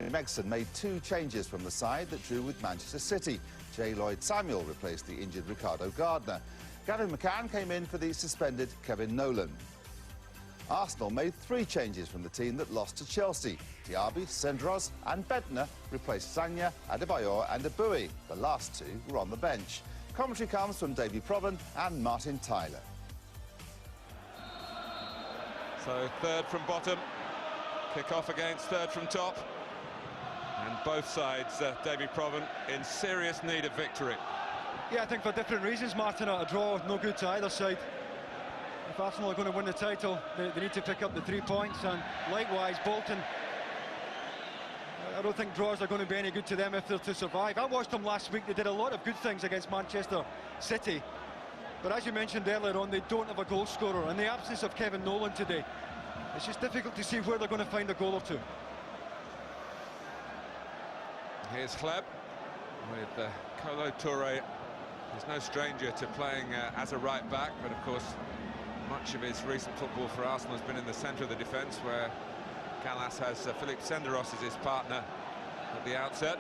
Gary Megson made 2 changes from the side that drew with Manchester City. J. Lloyd-Samuel replaced the injured Ricardo Gardner. Gavin McCann came in for the suspended Kevin Nolan. Arsenal made 3 changes from the team that lost to Chelsea. Diaby, Senderos and Bentner replaced Sagna, Adebayor and Abui. The last 2 were on the bench. Commentary comes from Davy Provan and Martin Tyler. So third from bottom, kick off against third from top. And both sides, Davy Provan, in serious need of victory. Yeah, I think for different reasons, Martin. A draw, no good to either side. If Arsenal are going to win the title, they need to pick up the 3 points, and likewise Bolton. I don't think draws are going to be any good to them if they're to survive. I watched them last week. They did a lot of good things against Manchester City, but as you mentioned earlier on, they don't have a goal scorer. In the absence of Kevin Nolan today, it's just difficult to see where they're going to find a goal or two. Here's Hleb with Kolo Touré. He's no stranger to playing as a right back, but of course much of his recent football for Arsenal has been in the centre of the defence, where Callas has Philippe Senderos as his partner at the outset.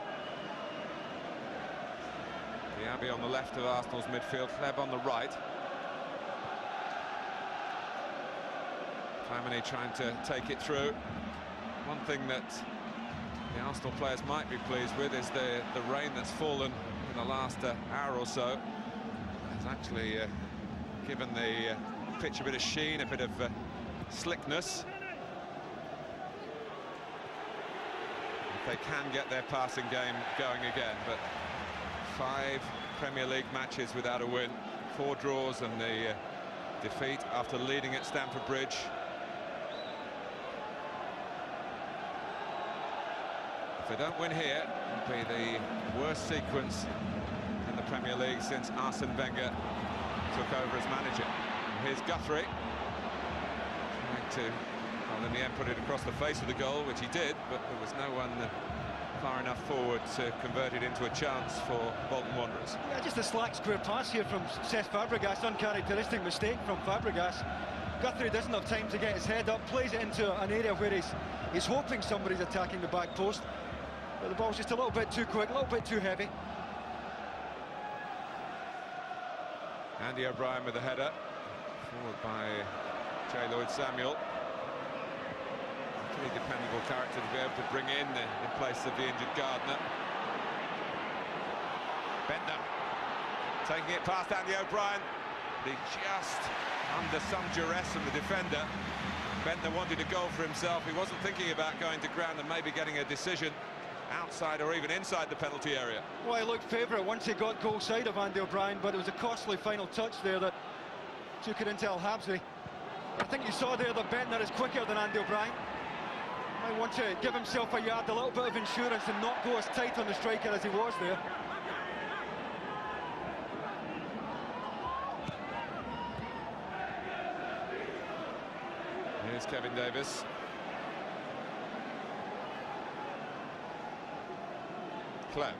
Diaby on the left of Arsenal's midfield, Hleb on the right. Flamini trying to take it through. One thing that the Arsenal players might be pleased with is the rain that's fallen in the last hour or so. Has actually given the pitch a bit of sheen, a bit of slickness. If they can get their passing game going again, but 5 Premier League matches without a win, 4 draws and the defeat after leading at Stamford Bridge. If they don't win here, it'll be the worst sequence in the Premier League since Arsene Wenger took over as manager. And here's Guthrie trying to, well, in the end, put it across the face of the goal, which he did, but there was no one far enough forward to convert it into a chance for Bolton Wanderers. Yeah, just a slack square pass here from Cesc Fabregas, uncharacteristic mistake from Fabregas. Guthrie doesn't have time to get his head up, plays it into an area where he's hoping somebody's attacking the back post, but the ball's just a little bit too quick, a little bit too heavy. Andy O'Brien with the header, followed by J. Lloyd-Samuel. Pretty dependable character to be able to bring in place of the injured Gardner. Bentner taking it past Andy O'Brien. He just under some duress from the defender. Bentner wanted a goal for himself. He wasn't thinking about going to ground and maybe getting a decision outside or even inside the penalty area. Well, he looked favourite once he got goal side of Andy O'Brien, but it was a costly final touch there that took it into El Habsi. I think you saw there that Bentner is quicker than Andy O'Brien. Might want to give himself a yard, a little bit of insurance, and not go as tight on the striker as he was there. Here's Kevin Davis. Clem.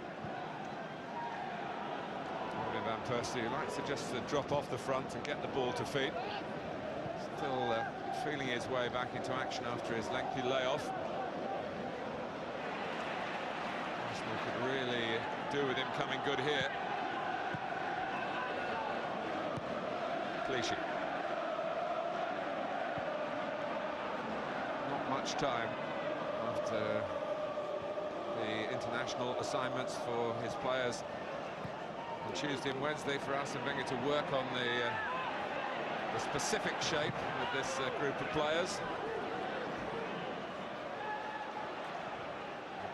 Robin van Persie likes to just drop off the front and get the ball to feet. Still feeling his way back into action after his lengthy layoff. Arsenal could really do with him coming good here. Clichy. Not much time after the international assignments for his players on Tuesday and Wednesday for Arsene Wenger to work on the specific shape with this group of players.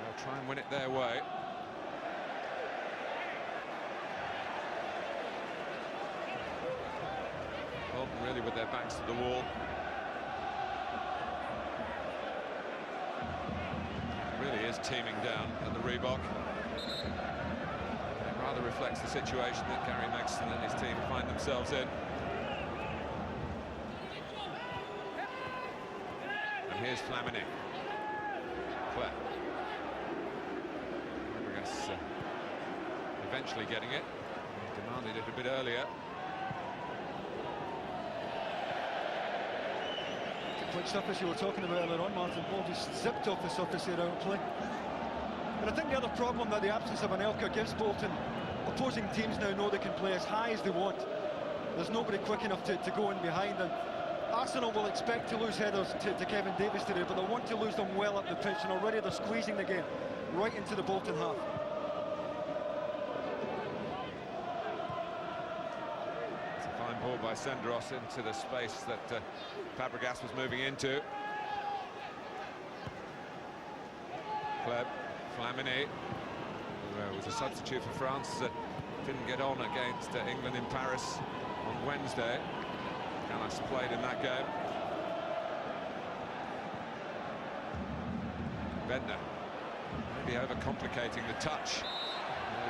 They'll try and win it their way. Bolton really with their backs to the wall. It really is teeming down at the Reebok. It rather reflects the situation that Gary Megson and his team find themselves in. Here's Flamini. Clem. Fabregas eventually getting it. He demanded it a bit earlier. The quick surface you were talking about earlier on, Martin. Ball just zipped off the surface here out of play. And I think the other problem that the absence of Anelka gives Bolton, opposing teams now know they can play as high as they want. There's nobody quick enough to go in behind, and Arsenal will expect to lose headers to Kevin Davies today, but they'll want to lose them well up the pitch, and already they're squeezing the game right into the Bolton half. It's a fine ball by Senderos into the space that Fabregas was moving into. Kleb, Flamini, who was a substitute for France, didn't get on against England in Paris on Wednesday. Gallas played in that game. Bender, maybe overcomplicating the touch.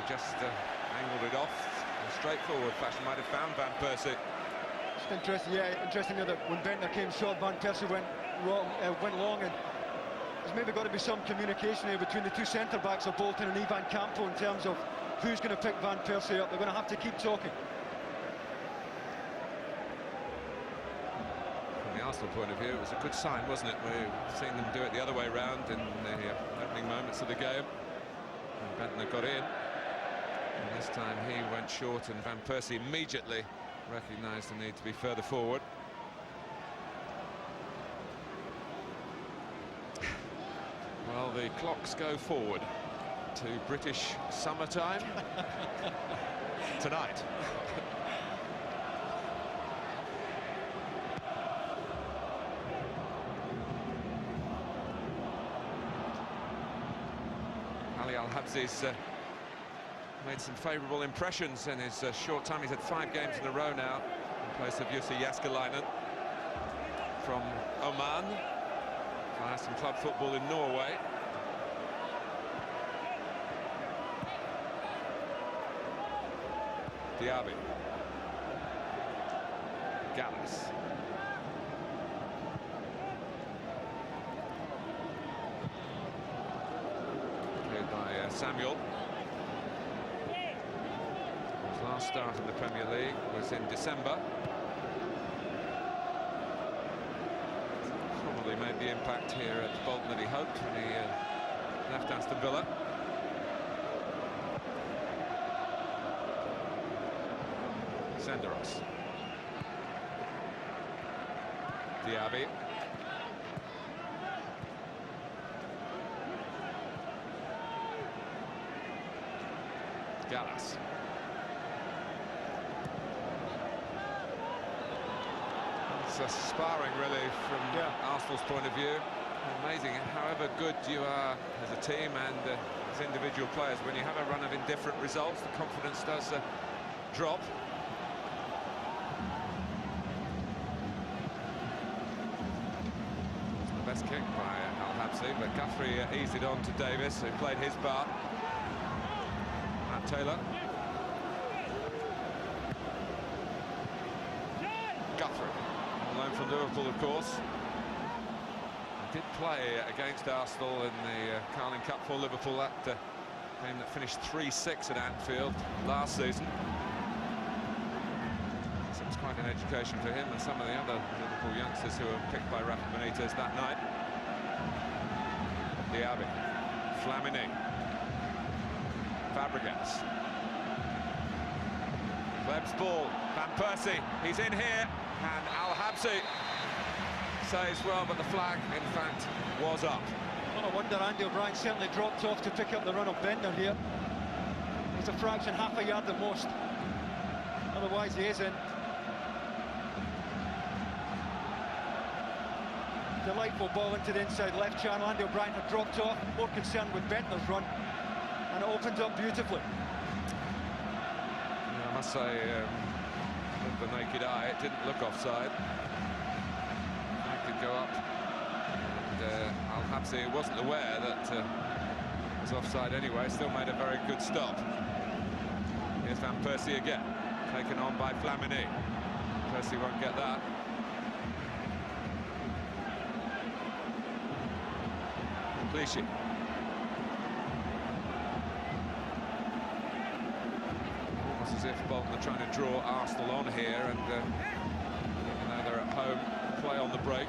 Just angled it off in a straightforward fashion. Might have found Van Persie. It's interesting, yeah, interesting that when Bender came short, Van Persie went long, and there's maybe got to be some communication here between the two centre-backs of Bolton and Ivan Campo in terms of who's going to pick Van Persie up. They're going to have to keep talking. From the Arsenal point of view, it was a good sign, wasn't it? We've seen them do it the other way round in the opening moments of the game. And Bentner got in. And this time he went short, and Van Persie immediately recognised the need to be further forward. Well, the clocks go forward to British summertime tonight. Ali Al-Habsi's made some favourable impressions in his short time. He's had 5 games in a row now in place of Jussi Jääskeläinen from Oman. Playing some club football in Norway. Diaby. Gallas. Played by Samuel. His last start in the Premier League was in December. Probably made the impact here at Bolton that he hoped when he left Aston Villa. Senderos. Diaby. Gallas. It's a sparring really from Arsenal's point of view. Amazing however good you are as a team and as individual players, when you have a run of indifferent results, the confidence does drop. The best kick by Al-Habsi, but Guthrie eased it on to Davis, who played his part. Matt Taylor. Guthrie, on loan from Liverpool, of course. He did play against Arsenal in the Carling Cup for Liverpool, that game that finished 3-6 at Anfield last season. So it's quite an education for him and some of the other Liverpool youngsters who were picked by Rafa Benitez that night. Diaby, Flamini, Fabregas. Kleb's ball, Van Persie, he's in here, and Al-Habsi saves well, but the flag, in fact, was up. Well, no wonder Andy O'Brien certainly dropped off to pick up the run of Bender here. It's a fraction, half a yard at most. Otherwise, he is in. Delightful ball into the inside left channel. Andy O'Brien had dropped off, more concerned with Bentner's run, and it opened up beautifully. Yeah, I must say, with the naked eye, it didn't look offside. It could go up, and Al-Habsi wasn't aware that it was offside anyway. Still made a very good stop. Here's Van Persie again, taken on by Flamini. Persie won't get that. Clichy. Almost as if Bolton are trying to draw Arsenal on here, and even though they're at home, play on the break.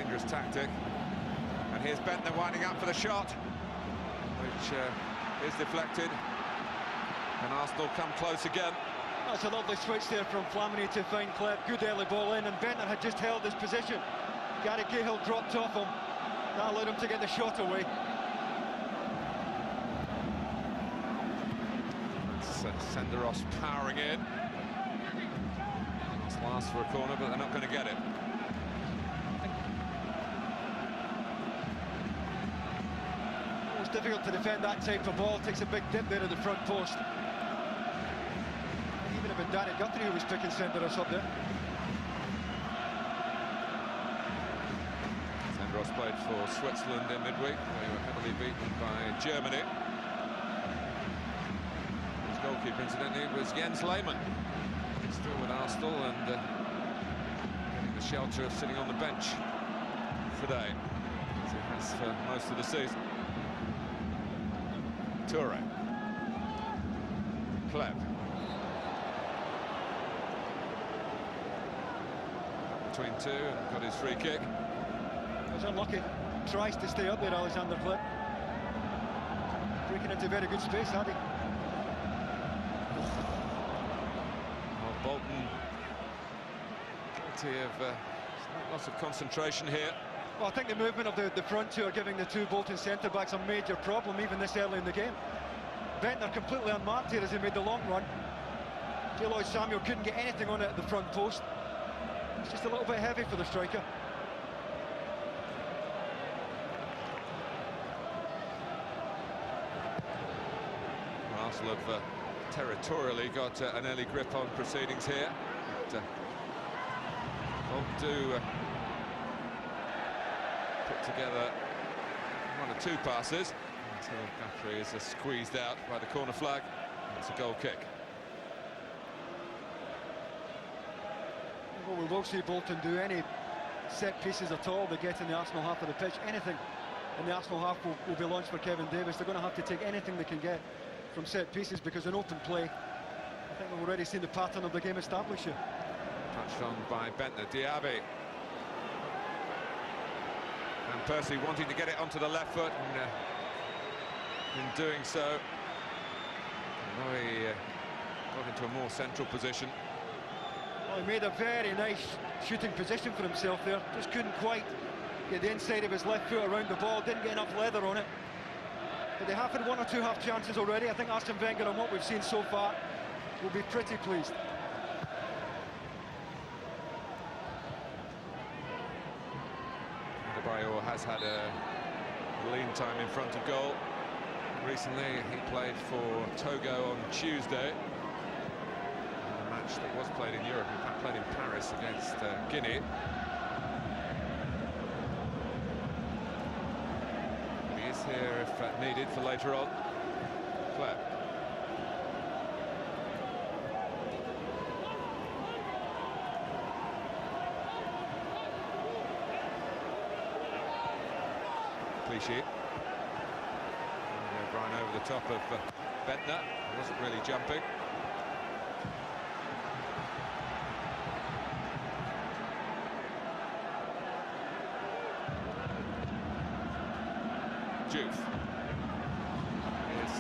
dangerous tactic. And here's Bentner winding up for the shot, which is deflected. And Arsenal come close again. That's a lovely switch there from Flamini to find Kleb. Good early ball in, and Bentner had just held his position. Gary Cahill dropped off him. That allowed him to get the shot away. Senderos powering in. It's last for a corner, but they're not going to get it. It's difficult to defend that type of ball. Takes a big dip there at the front post. Even if Danny Guthrie was picking Senderos up there. Senderos played for Switzerland in midweek. They were heavily beaten by Germany. His goalkeeper, incidentally, was Jens Lehmann. He's still with Arsenal and getting the shelter of sitting on the bench today, as he has for most of the season. Toure. Kleb. Between two and got his free kick. He was unlucky. Tries to stay up there, Alexander Kleb. Breaking into very good space, had he? Well, Bolton guilty of lots of concentration here. Well, I think the movement of the front two are giving the two Bolton centre-backs a major problem, even this early in the game. Bentner completely unmarked here as he made the long run. J. Lloyd Samuel couldn't get anything on it at the front post. It's just a little bit heavy for the striker. Well, Arsenal have territorially got an early grip on proceedings here. But, do put together one or two passes until Guthrie is squeezed out by the corner flag. It's a goal kick. Well, we will see Bolton do any set pieces at all they get in the Arsenal half of the pitch. Anything in the Arsenal half will be launched for Kevin Davis. They're going to have to take anything they can get from set pieces, because in open play, I think we've already seen the pattern of the game established here. Touched on by Bentner. Diaby. And Percy wanting to get it onto the left foot, and in doing so, he got into a more central position. Well, he made a very nice shooting position for himself there. Just couldn't quite get the inside of his left foot around the ball. Didn't get enough leather on it. But they have had one or two half chances already. I think Arsene Wenger, on what we've seen so far, will be pretty pleased. Adebayor has had a lean time in front of goal. Recently, he played for Togo on Tuesday. A match that was played in Europe, in fact played in Paris against Guinea. He is here if needed for later on. Kleb. Clichy. Right over the top of Bentner. Wasn't really jumping. Juve. Here's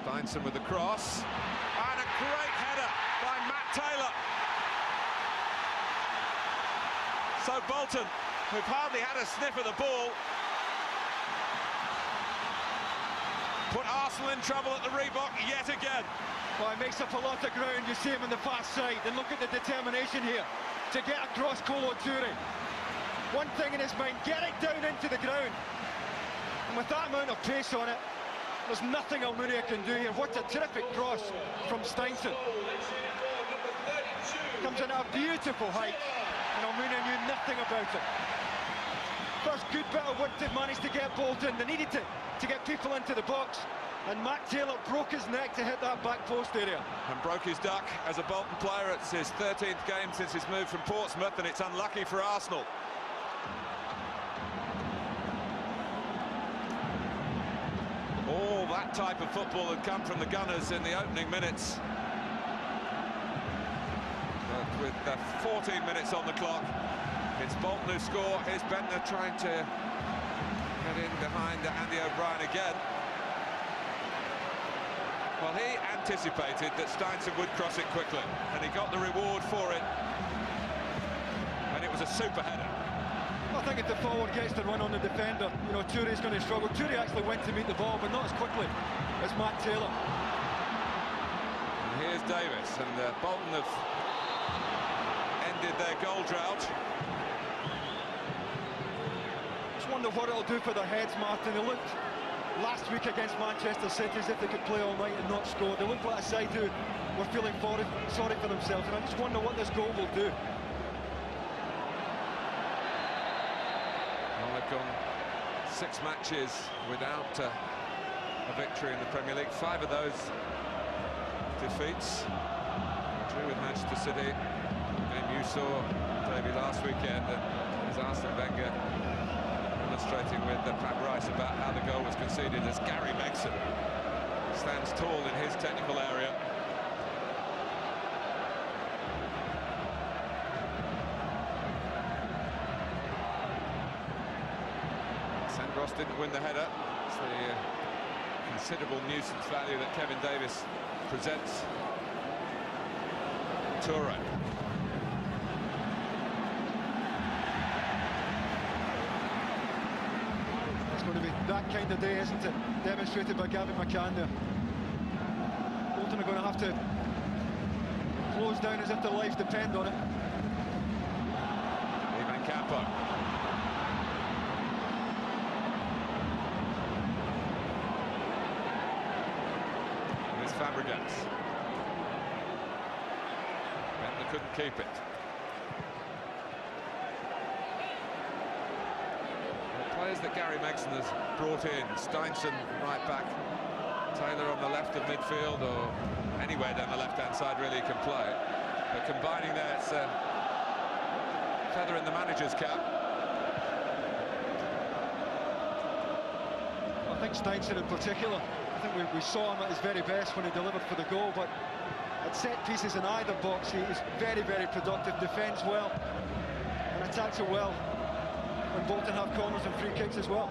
Steinson with the cross. And a great header by Matt Taylor. So Bolton, who've hardly had a sniff of the ball, put Arsenal in trouble at the Reebok yet again. Well, he makes up a lot of ground. You see him on the far side, and look at the determination here to get across Kolo Toure. One thing in his mind, get it down into the ground. And with that amount of pace on it, there's nothing Almunia can do here. What a terrific cross from Steinson. Comes in at a beautiful height, and Almunia knew nothing about it. First good bit of wood to manage to get Bolton. They needed to get people into the box, and Matt Taylor broke his neck to hit that back post area. And broke his duck as a Bolton player. It's his 13th game since his move from Portsmouth, and it's unlucky for Arsenal. All that type of football had come from the Gunners in the opening minutes. But with 14 minutes on the clock, It's Bolton who score. Here's Bentner trying to get in behind Andy O'Brien again. Well, he anticipated that Steinson would cross it quickly, and he got the reward for it. And it was a super header. I think if the forward gets the run on the defender, you know, Touré's going to struggle. Touré actually went to meet the ball, but not as quickly as Matt Taylor. And here's Davis, and Bolton have ended their goal drought. Just wonder what it'll do for their heads, Martin. They looked last week against Manchester City as if they could play all night and not score. They looked like a side who were feeling sorry for themselves, and I just wonder what this goal will do. Well, they've gone 6 matches without a victory in the Premier League. 5 of those defeats. Drew with Manchester City. The game you saw, Davey, last weekend, as Arsene Wenger demonstrating with Pat Rice about how the goal was conceded, as Gary Megson stands tall in his technical area. Sandros didn't win the header. It's the considerable nuisance value that Kevin Davis presents. Touré. It's going to be that kind of day, isn't it? Demonstrated by Gavin McCann there. Bolton are going to have to close down as if their lives depend on it. Ivan Campo. Here's Fabregas. Bentner couldn't keep it. The players that Gary Megson has brought in, Steinson right back, Taylor on the left of midfield, or anywhere down the left-hand side really can play. But combining there, it's a feather in the manager's cap. I think Steinson in particular, I think we saw him at his very best when he delivered for the goal, but at set pieces in either box he is very, very productive, defends well and attacks it well when Bolton have corners and free kicks as well.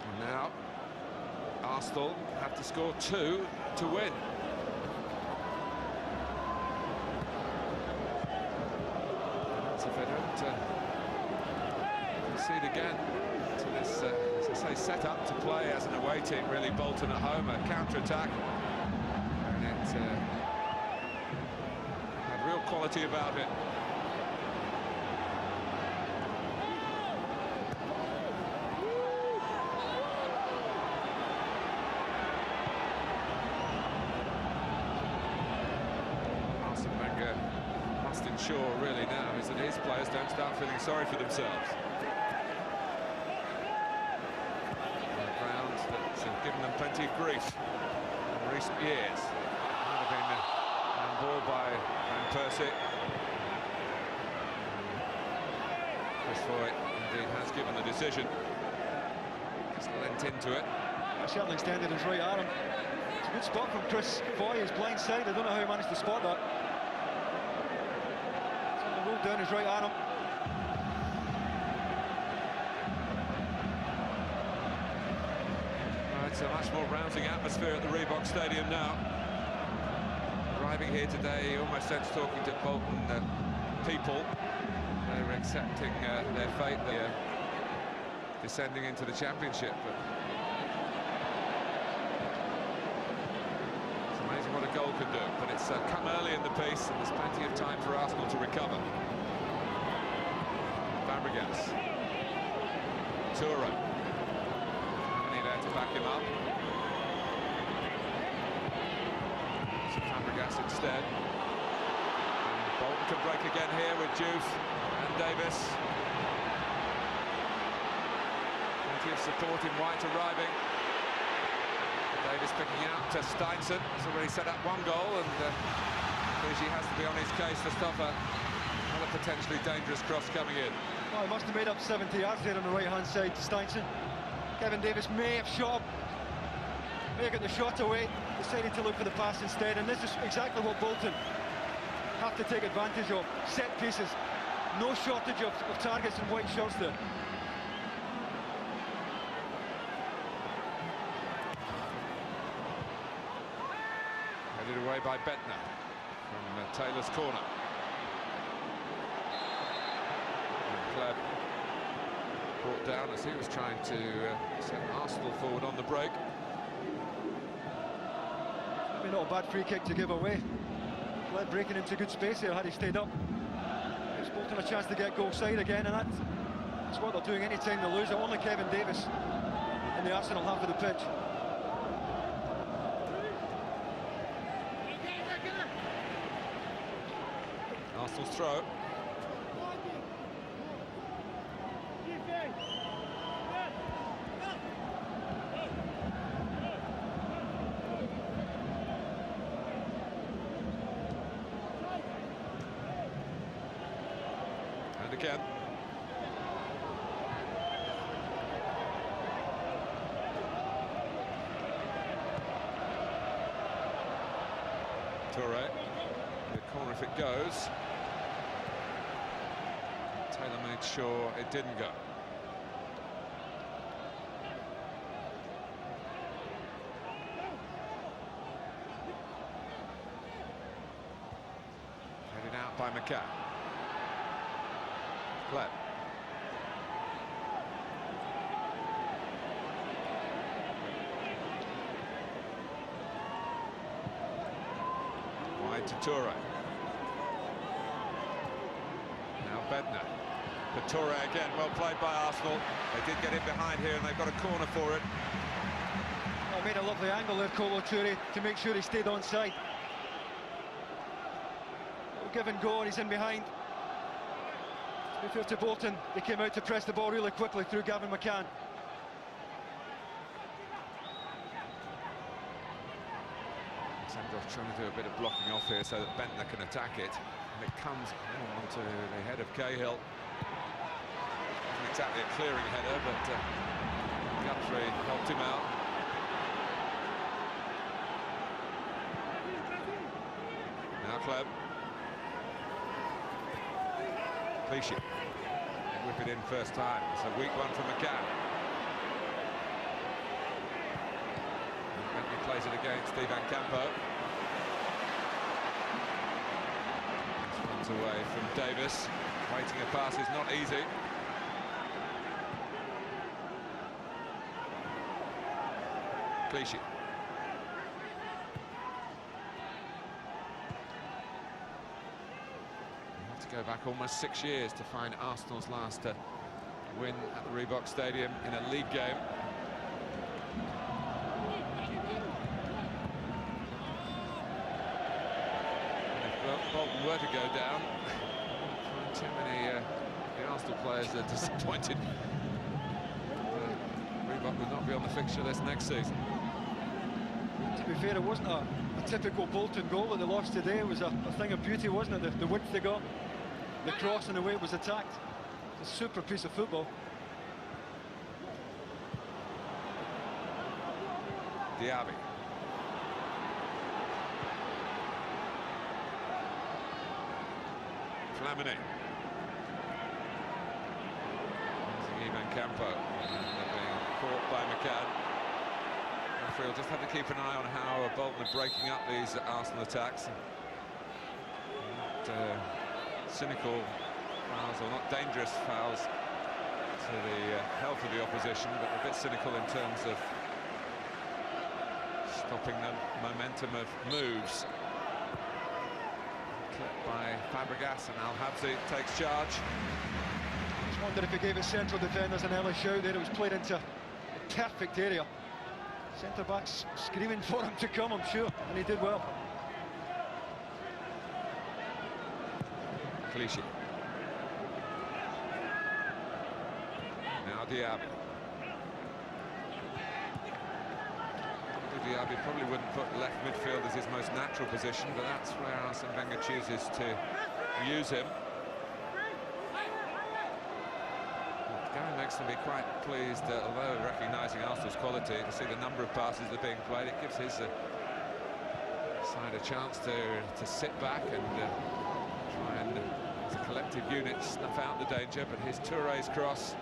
And now Arsenal have to score 2 to win. So if they don't concede again to this, as I say, set up to play as an away team, really, Bolton at home, a counter-attack. And it had real quality about it. Arsene Wenger must ensure, really, now is that his players don't start feeling sorry for themselves. Grounds that have given them plenty of grief in recent years. Might have been handballed by Van Persie. Chris Foy indeed has given the decision. Just lent into it. Certainly extended his right arm. It's a good spot from Chris Foy, his blind side. I don't know how he managed to spot that. Certainly rolled down his right arm. It's a much more rousing atmosphere at the Reebok Stadium now. Arriving here today, almost sense talking to Bolton people. They were accepting their fate. They're descending into the Championship. But it's amazing what a goal can do. But it's come early in the piece, and there's plenty of time for Arsenal to recover. Fabregas. Touré. To back him up. So Fabregas instead. And Bolton can break again here with Juve and Davis. Plenty of support in White arriving. Davis picking out to Steinson. He's already set up 1 goal, and Fiji has to be on his case to stop another potentially dangerous cross coming in. Well, he must have made up 70 yards there on the right-hand side to Steinson. Kevin Davis may have shot, may have got the shot away, decided to look for the pass instead, and this is exactly what Bolton have to take advantage of set pieces. No shortage of targets and white shirts there. Headed away by Bentner from Taylor's corner. And Kleb brought down as he was trying to send Arsenal forward on the break. I mean, not a bad free kick to give away. Kleb breaking into good space here had he stayed up. Gives Bolton a chance to get goal side again, and that's what they're doing any time they lose it. Only Kevin Davis in the Arsenal half of the pitch. Arsenal's throw. And again. Toure. The corner if it goes. Taylor made sure it didn't go. Headed out by McCann. Kleb. Wide to Toure. Now Bentner. But Toure again, well played by Arsenal. They did get in behind here and they've got a corner for it. Oh, made a lovely angle there, Kolo Toure, to make sure he stayed onside. Give and go, and he's in behind. Midfield to Bolton. They came out to press the ball really quickly through Gavin McCann. Sandroff trying to do a bit of blocking off here so that Bentner can attack it. And it comes onto the head of Cahill. Not exactly a clearing header, but Guthrie helped him out. Now Kleb. Clichy. Whip it in first time. It's a weak one from McCann. He plays it against Stephen Campo. Runs away from Davis. Waiting a pass is not easy. Clichy. Go back almost 6 years to find Arsenal's last win at the Reebok Stadium in a league game. And if Bolton were to go down, too many the Arsenal players are disappointed. Reebok would not be on the fixture list next season. To be fair, it wasn't a typical Bolton goal that they lost today. It was a thing of beauty, wasn't it? The width they got. The cross and the way it was attacked. It's a super piece of football. Diaby. Flamini. Ivan Campo. And they're being caught by McCann. Referee will just have to keep an eye on how Bolton are breaking up these Arsenal attacks. Cynical fouls, or not dangerous fouls to the health of the opposition, but a bit cynical in terms of stopping the momentum of moves. Clipped by Fabregas, and Al-Habsi takes charge. I just wondered if he gave his central defenders an early shout there. It was played into a perfect area. Centre-backs screaming for him to come, I'm sure, and he did well. Clichy. Now Diaby. Diaby probably wouldn't put left midfield as his most natural position, but that's where Arsene Wenger chooses to use him. Gary makes them be quite pleased, although recognising Arsenal's quality, to see the number of passes that are being played. It gives his side a chance to sit back and defensive units snuff out the danger, but here's Touré's cross.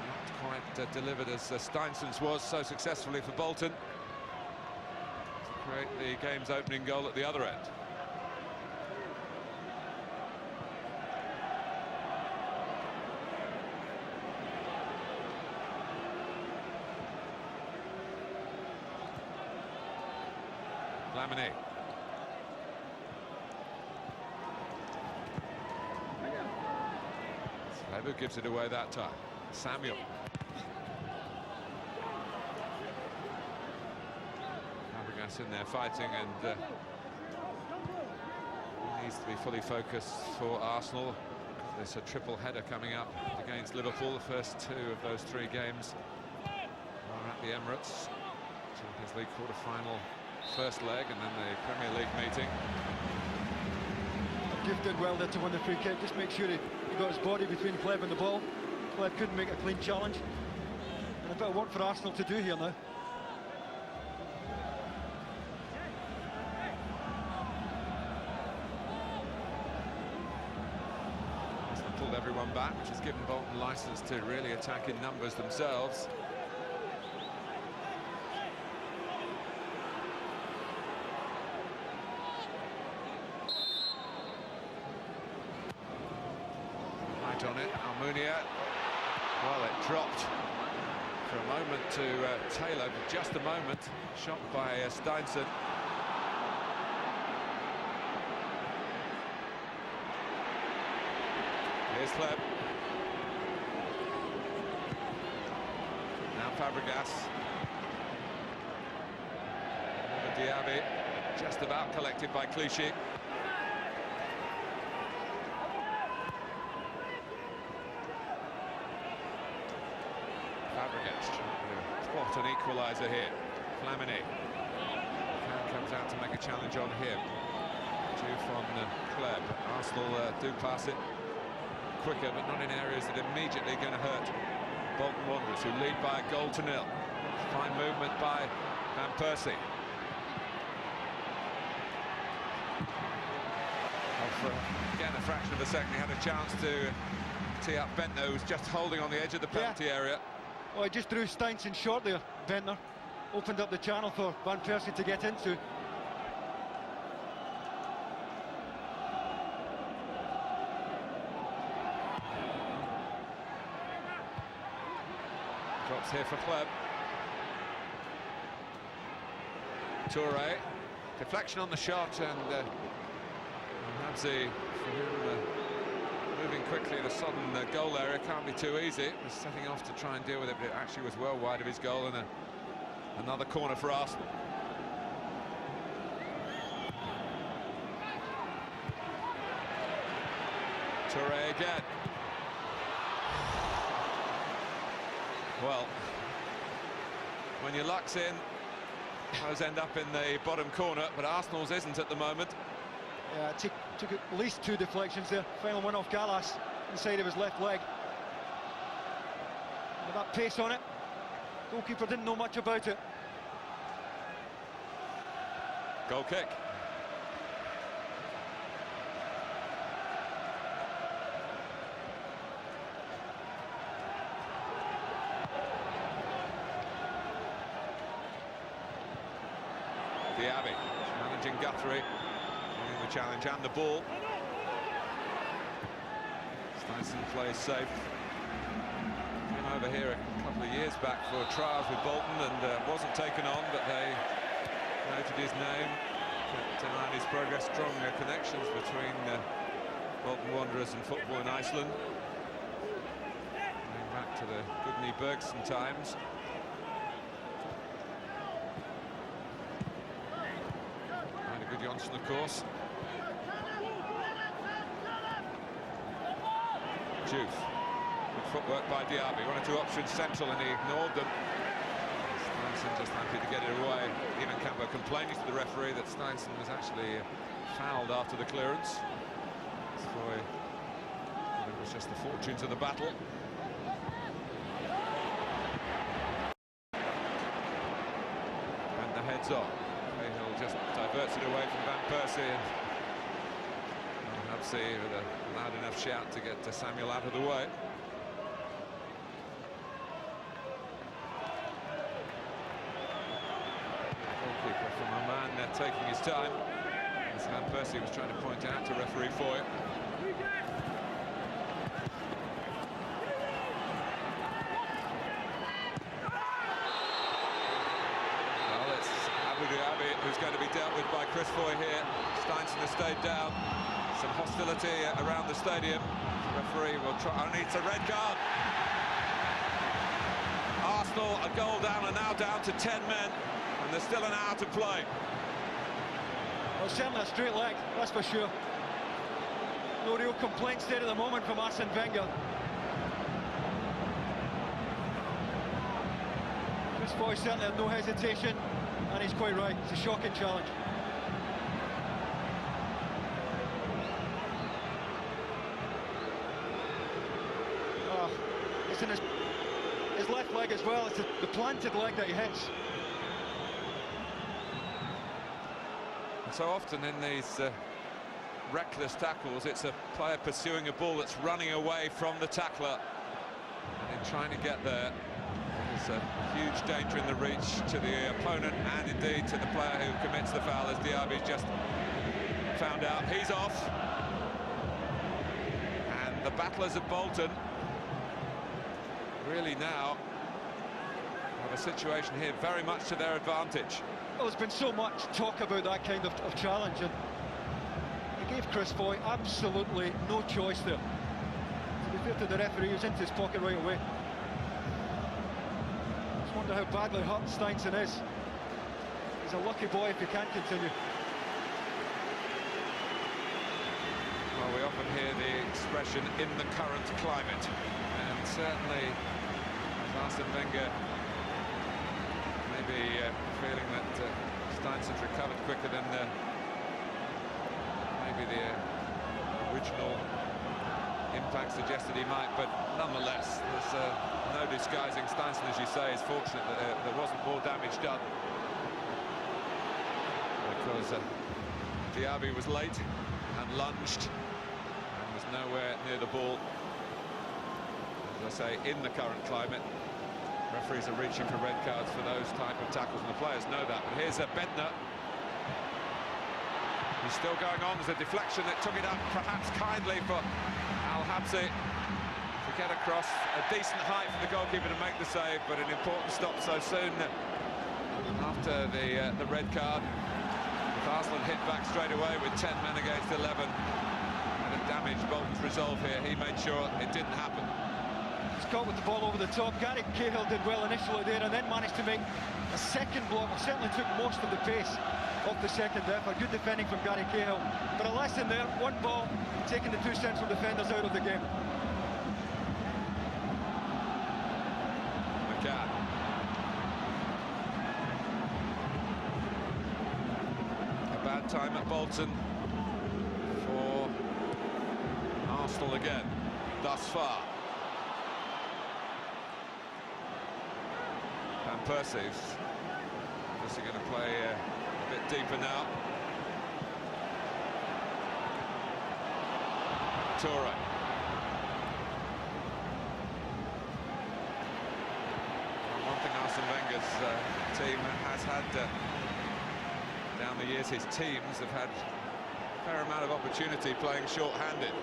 Not quite delivered as Steinson's was so successfully for Bolton. To create the game's opening goal at the other end. Lamine. Lebu gives it away that time. Samuel. Fabregas in there fighting, and he needs to be fully focused for Arsenal. There's a triple header coming up against Liverpool. The first two of those three games are at the Emirates. Champions League quarter-final first leg, and then the Premier League meeting. Gift did well there to win the free kick. Just make sure he got his body between Kleb and the ball. Kleb couldn't make a clean challenge. And a bit of work for Arsenal to do here now. Arsenal pulled everyone back, which has given Bolton licence to really attack in numbers themselves. On it, Almunia. Well, it dropped for a moment to Taylor, but just a moment. Shot by Steinson. Here's Kleb. Now Fabregas. Diaby, just about collected by Clichy. Fabregas trying to spot an equaliser here. Lamine comes out to make a challenge on him. Due from Kleb. Arsenal do pass it quicker, but not in areas that are immediately going to hurt Bolton Wanderers, who lead by a goal to nil. Fine movement by Van Persie. Again, a fraction of a second, he had a chance to tee up Bentner, who was just holding on the edge of the penalty area. Oh, he just drew Steinson short there, Bentner. Opened up the channel for Van Persie to get into. Drops here for Kleb. Touré. Deflection on the shot, and Habzi, moving quickly in a sudden goal area, can't be too easy. Was setting off to try and deal with it, but it actually was well wide of his goal, and another corner for Arsenal. Touré again. Well, when your luck's in, those end up in the bottom corner, but Arsenal's isn't at the moment. Yeah, it took at least two deflections there. Final one off Gallas, inside of his left leg. With that pace on it, goalkeeper didn't know much about it. Goal kick. Diaby challenging Guthrie, winning the challenge and the ball. Steinson plays safe. Came over here a couple of years back for trials with Bolton and wasn't taken on, but they noted his name, kept an eye on his progress. Strong connections between Bolton Wanderers and football in Iceland, going back to the Gudny Bergson times. Johnson, of course. Juve. Good footwork by Diaby. One or two options central, and he ignored them. Steinson just happy to get it away. Even Cambo complaining to the referee that Steinson was actually fouled after the clearance. So it was just the fortunes of the battle. And the heads on. Cahill just diverts it away from Van Persie, and Dempsey with a loud enough shout to get Samuel out of the way. Goalkeeper from Oman taking his time, as Van Persie was trying to point out to referee Foy. Who's going to be dealt with by Chris Foy here. Steinson has stayed down. Some hostility around the stadium. The referee will try. Only it's a red card. Arsenal a goal down and now down to 10 men, and there's still an hour to play. Well, certainly a straight leg, that's for sure. No real complaints there at the moment from Arsene Wenger. Chris Foy certainly had no hesitation. And he's quite right, it's a shocking challenge. Oh, it's in his left leg as well, it's the planted leg that he hits. And so often in these reckless tackles, it's a player pursuing a ball that's running away from the tackler. And in trying to get there, there's a huge danger in the reach to the opponent and indeed to the player who commits the foul, as Diaby's just found out. He's off. And the battlers of Bolton really now have a situation here very much to their advantage. Well, there's been so much talk about that kind of challenge, and he gave Chris Foy absolutely no choice there. To be fair to the referee, he was into his pocket right away. Wonder how badly hurt Steinson is. He's a lucky boy if he can't continue. Well, we often hear the expression "in the current climate," and certainly Arsene Wenger maybe feeling that Steinson's recovered quicker than maybe the original impact suggested he might, but nonetheless there's no disguising Steinson, as you say, is fortunate that there wasn't more damage done, because Diaby was late and lunged and was nowhere near the ball. As I say, in the current climate, referees are reaching for red cards for those type of tackles, and the players know that. But here's Bednar. He's still going on. There's a deflection that took it up perhaps kindly for Al-Habsi to get across. A decent height for the goalkeeper to make the save, but an important stop so soon after the red card. If Arsenal hit back straight away with 10 men against 11 and it damaged Bolton's resolve here, he made sure it didn't happen. He's caught with the ball over the top. Gary Cahill did well initially there and then managed to make a second block. It certainly took most of the pace off the second effort. Good defending from Gary Cahill. But a lesson there, one ball, taking the two central defenders out of the game. McCann. A bad time at Bolton for Arsenal again, thus far. Van Persie's obviously going to play a bit deeper now. Toure. One thing Arsene Wenger's team has had down the years, his teams have had a fair amount of opportunity playing short-handed.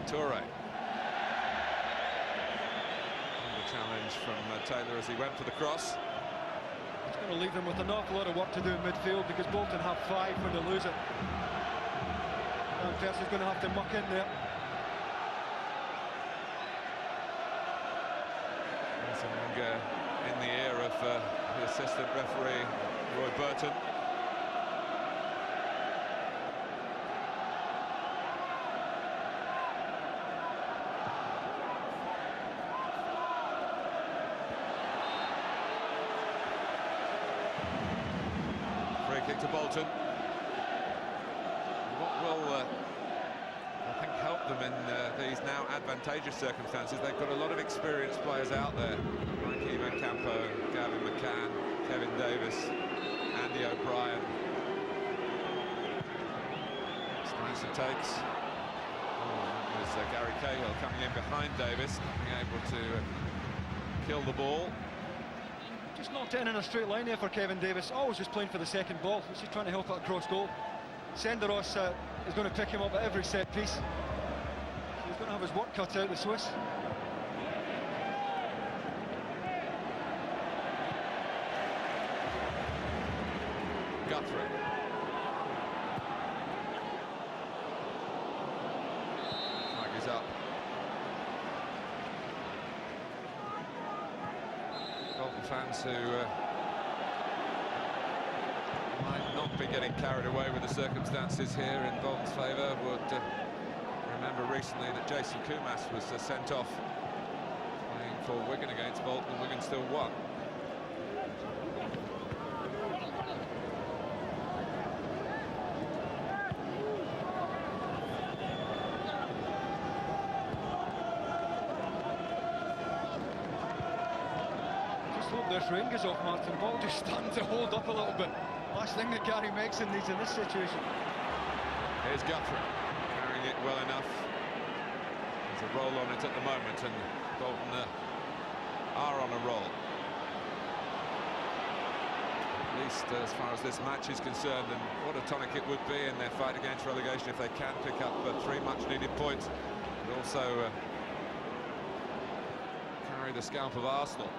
Toure. Challenge from Taylor as he went for the cross. It's going to leave them with an awful lot of work to do in midfield, because Bolton have 5 when they lose it. And Persie's going to have to muck in there. In the ear of the assistant referee Roy Burton. Kick to Bolton. What will I think help them in these now advantageous circumstances? They've got a lot of experienced players out there, like Ivan Campo, Gavin McCann, Kevin Davis, Andy O'Brien. Madison takes. Oh, that was Gary Cahill coming in behind Davis, being able to kill the ball. Just knocked it in a straight line there for Kevin Davis. Always just playing for the second ball. He's just trying to help it across goal. Senderos is going to pick him up at every set piece. He's going to have his work cut out, the Swiss. Guthrie. Flag is up. Bolton fans who might not be getting carried away with the circumstances here in Bolton's favour would remember recently that Jason Kumas was sent off playing for Wigan against Bolton, and Wigan still won. This rain goes off, Martin. Ball just starting to hold up a little bit. Last thing that Gary Megson needs in this situation. Here's Guthrie, carrying it well enough. There's a roll on it at the moment, and Bolton are on a roll. At least as far as this match is concerned, and what a tonic it would be in their fight against relegation if they can pick up 3 much-needed points, but also carry the scalp of Arsenal.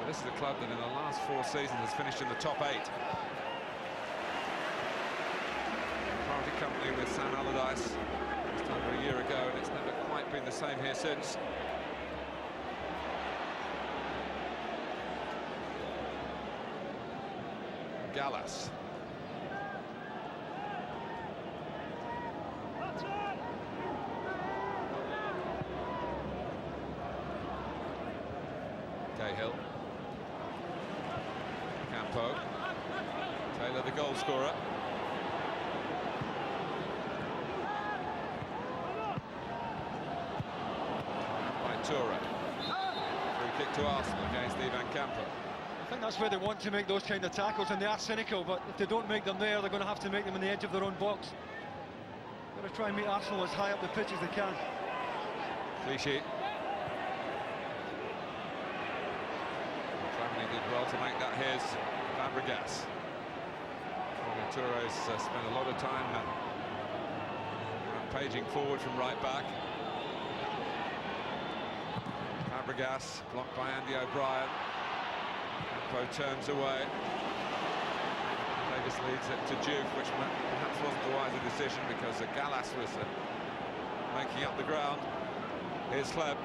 This is a club that in the last 4 seasons has finished in the top 8. Party company with Sam Allardyce just over a year ago, and it's never quite been the same here since. Gallas. Cahill. Campo. Taylor, the goal scorer. By Toure. Free kick to Arsenal against Ivan Campo. I think that's where they want to make those kind of tackles, and they are cynical, but if they don't make them there, they're going to have to make them on the edge of their own box. Got to try and meet Arsenal as high up the pitch as they can. Clichy. He did well to make that his. Fabregas. Torres spent a lot of time rampaging forward from right back. Fabregas blocked by Andy O'Brien. Campo turns away. Davis leads it to Juve, which perhaps wasn't the wiser decision because Gallas was making up the ground. Here's Hleb.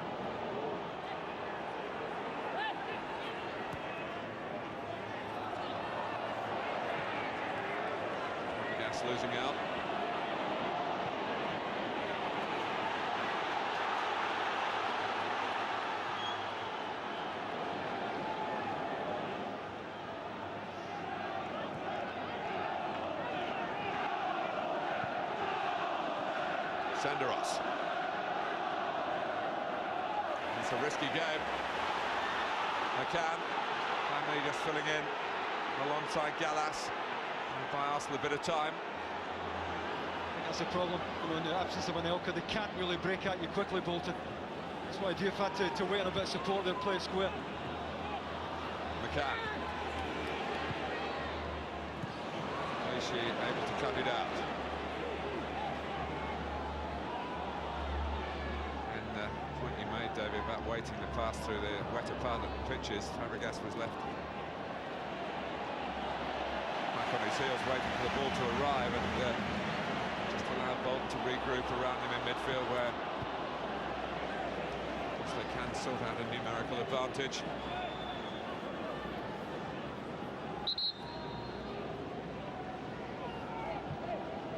Losing out. Senderos. It's a risky game. McCann finally just filling in alongside Gallas. By Arsenal a bit of time. I think that's a problem. You know, in the absence of Anelka, they can't really break at you quickly, Bolton. That's why Diouf had to wait on a bit of support there, play square. McCann. Clichy able to cut it out. And the point you made, David, about waiting to pass through the wetter part of the pitches, Fabregas was left on his heels waiting for the ball to arrive, and just allowed Bolton to regroup around him in midfield, where of course they can sort out a numerical advantage.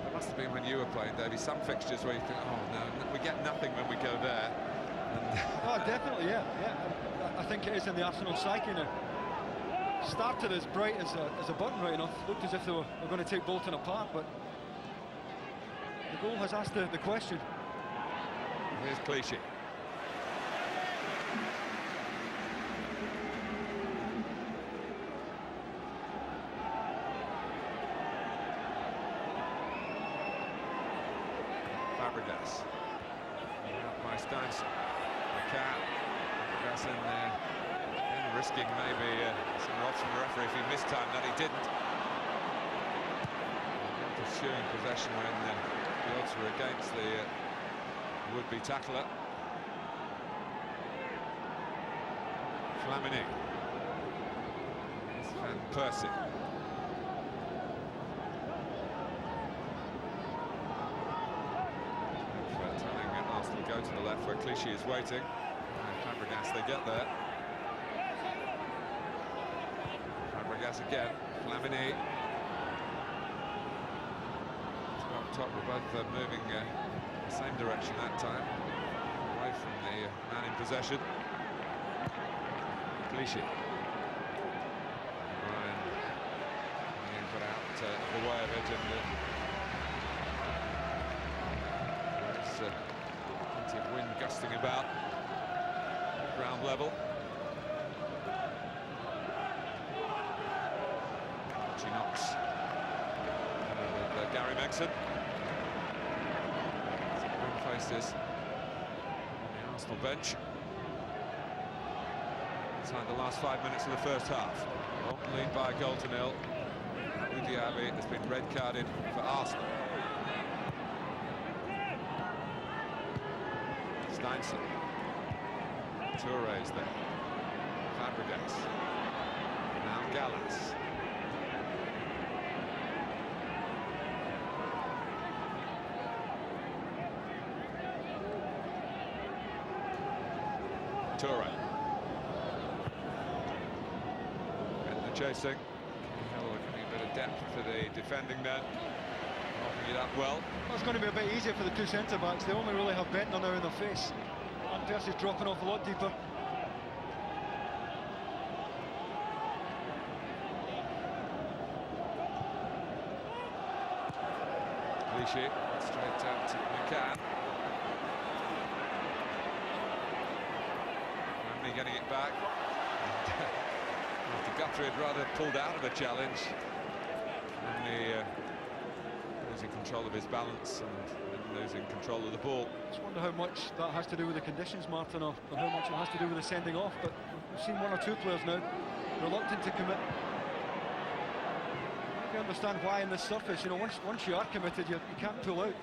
It must have been when you were playing, Davey, some fixtures where you think, oh no, we get nothing when we go there. And oh, definitely, yeah. I think it is in the Arsenal psyche now. Started as bright as a button right enough, looked as if they were going to take Bolton apart, but the goal has asked the question. Here's Clichy. Fabregas. Out by Steinson. McCann. Fabregas in there. And risking maybe some rods from the referee if he missed time. That he didn't. Pursuing possession when the odds were against the would-be tackler. Flamini. Van Persie. Telling Arsenal go to the left where Clichy is waiting. And Fabregas, they get there. Fabregas again. Flamini. Up top, we're both moving the same direction that time. Away from the man in possession. Clichy. Ryan being put out the way of it, and there's plenty of wind gusting about ground level. She knocks with Gary Megson. Some faces on the Arsenal bench. Inside the last 5 minutes of the first half. Bolton lead by a goal to nil. Udiaby has been red carded for Arsenal. Steinson. Touré's there. Fabregas. Now Gallas. Touré. Chasing. Giving a bit of depth to the defending there. Opening it up well. Well, it's going to be a bit easier for the two centre-backs. They only really have Bentner now in their face. And Persie's dropping off a lot deeper. Clichy, straight out to McCann. Ramsey getting it back. After Guthrie had rather pulled out of a challenge, and losing control of his balance and losing control of the ball. I just wonder how much that has to do with the conditions, Martin, or how much it has to do with the sending off. But we've seen one or two players now reluctant to commit. I understand why in this surface. You know, once you are committed, you can't pull out.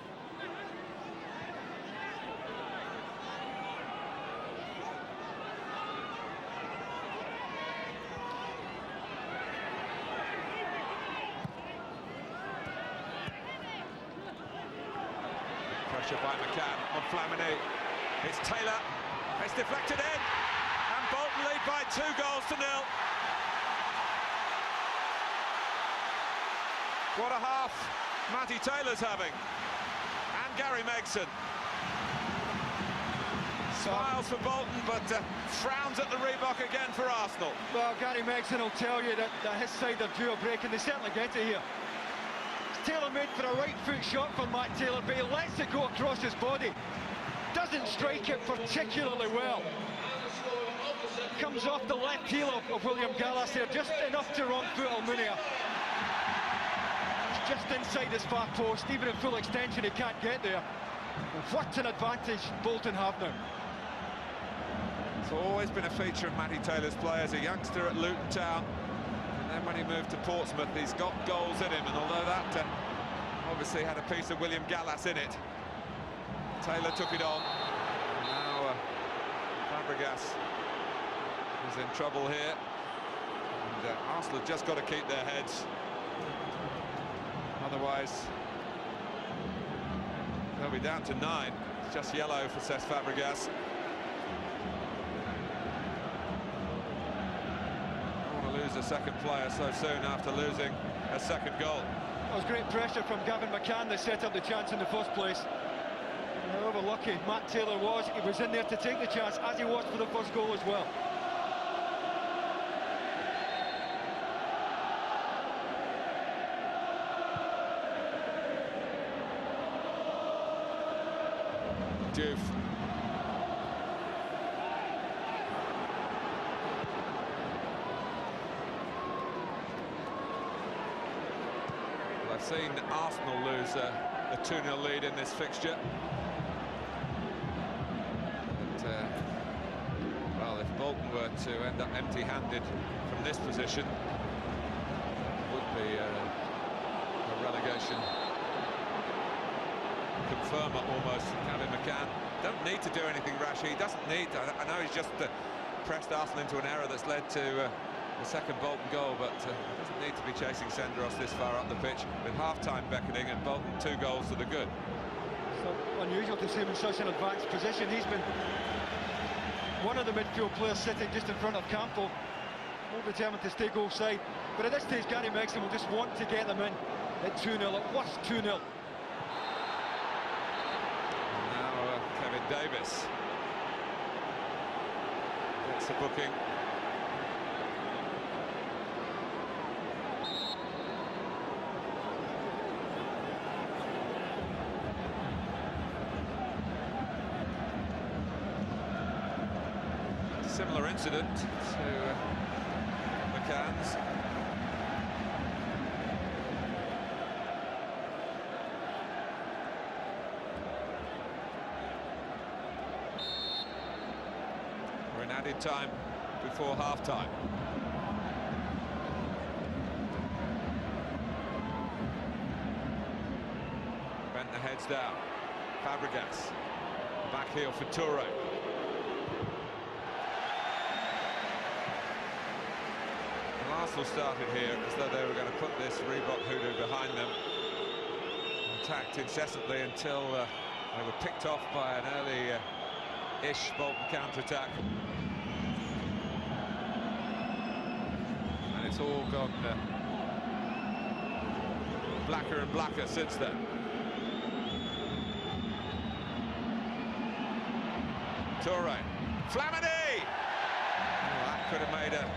Pressure by McCann on Flamini. It's Taylor. It's deflected in. And Bolton lead by 2-0. What a half Matty Taylor's having. And Gary Megson. Smiles for Bolton, but frowns at the Reebok again for Arsenal. Well, Gary Megson will tell you that his side are due a break, and they certainly get it here. Taylor made for a right foot shot from Matt Taylor, but he lets it go across his body. Doesn't strike it particularly well. Comes off the left heel of William Gallas there, just enough to wrong foot Almunia. It's just inside his far post, even at full extension he can't get there. What an advantage Bolton have now. It's always been a feature of Matty Taylor's play as a youngster at Luton Town. And then when he moved to Portsmouth, he's got goals in him, and although that obviously had a piece of William Gallas in it, Taylor took it on. And now Fabregas is in trouble here, and Arsenal have just got to keep their heads, otherwise they'll be down to 9. It's just yellow for Cesc Fabregas. Lose a second player so soon after losing a second goal. That was great pressure from Gavin McCann that set up the chance in the first place. And however lucky Matt Taylor was, he was in there to take the chance, as he was for the first goal as well. Diouf. I've seen Arsenal lose a 2-0 lead in this fixture. But, well, if Bolton were to end up empty-handed from this position, it would be a relegation confirmer almost from Kevin McCann. Don't need to do anything rash. He doesn't need to, I know he's just pressed Arsenal into an error that's led to the second Bolton goal, but he doesn't need to be chasing Senderos this far up the pitch with half-time beckoning and Bolton 2 goals to the good. So unusual to see him in such an advanced position. He's been one of the midfield players sitting just in front of Campbell, more determined to stay goal side. But at this stage, Gary Megson will just want to get them in at 2-0, at worst 2-0. Now Kevin Davis gets a booking. Similar incident to McCann's. We're in added time before half-time. Bent the heads down. Fabregas. Back heel for Toure. Arsenal started here as though they were going to put this Reebok hoodoo behind them, attacked incessantly until they were picked off by an early-ish Bolton counter-attack. And it's all gone blacker and blacker since then. Toure, Flamini! Oh, that could have made a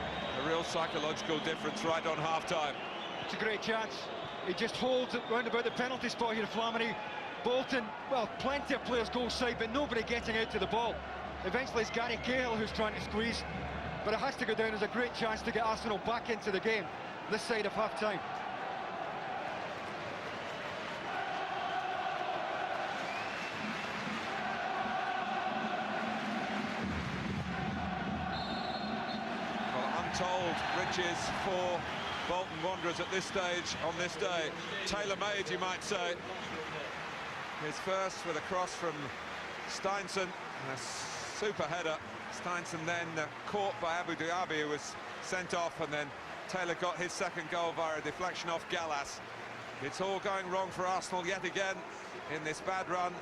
real psychological difference right on half-time. It's a great chance. He just holds it round about the penalty spot here, Flamini. Bolton, well, plenty of players goal side, but nobody getting out to the ball. Eventually it's Gary Cahill who's trying to squeeze, but it has to go down as a great chance to get Arsenal back into the game this side of half-time. Untold riches for Bolton Wanderers at this stage on this day. Tailor-made, you might say. His first with a cross from Steinson, a super header. Steinson then caught by Abu Diaby, who was sent off, and then Taylor got his second goal via a deflection off Gallas. It's all going wrong for Arsenal yet again in this bad run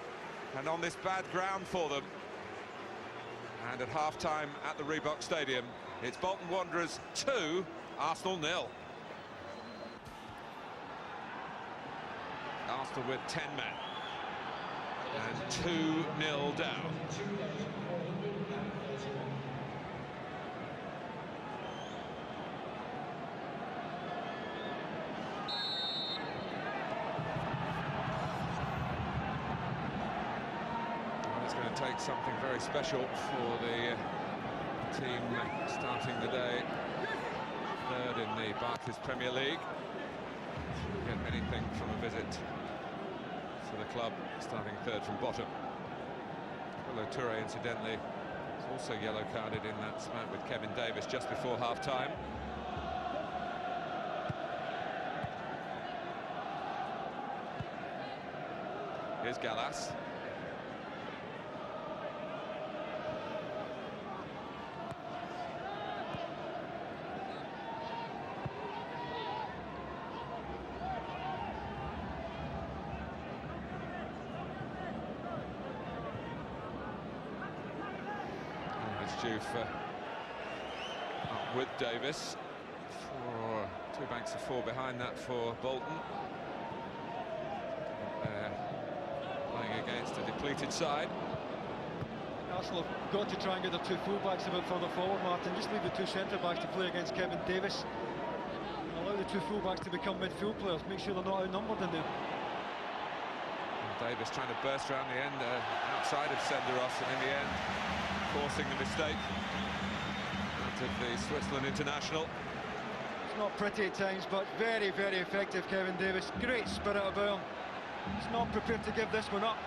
and on this bad ground for them. And at half-time at the Reebok Stadium, it's Bolton Wanderers 2, Arsenal 0. Arsenal with 10 men and 2-0 down. Well, it's going to take something very special for the team starting the day third in the Barclays Premier League. Get anything from a visit to the club starting third from bottom. Toure, incidentally, is also yellow carded in that smack with Kevin Davis just before half-time. Here's Gallas. Juve up with Davis for 2 banks of 4 behind that for Bolton. Playing against a depleted side. Arsenal have got to try and get their 2 full-backs a bit further forward, Martin. Just leave the 2 centre-backs to play against Kevin Davis. And allow the 2 full-backs to become midfield players. Make sure they're not outnumbered in there. Davis trying to burst around the end outside of Senderos, and in the end forcing the mistake out of the Switzerland international. It's not pretty at times, but very, very effective, Kevin Davis. Great spirit about him. He's not prepared to give this one up.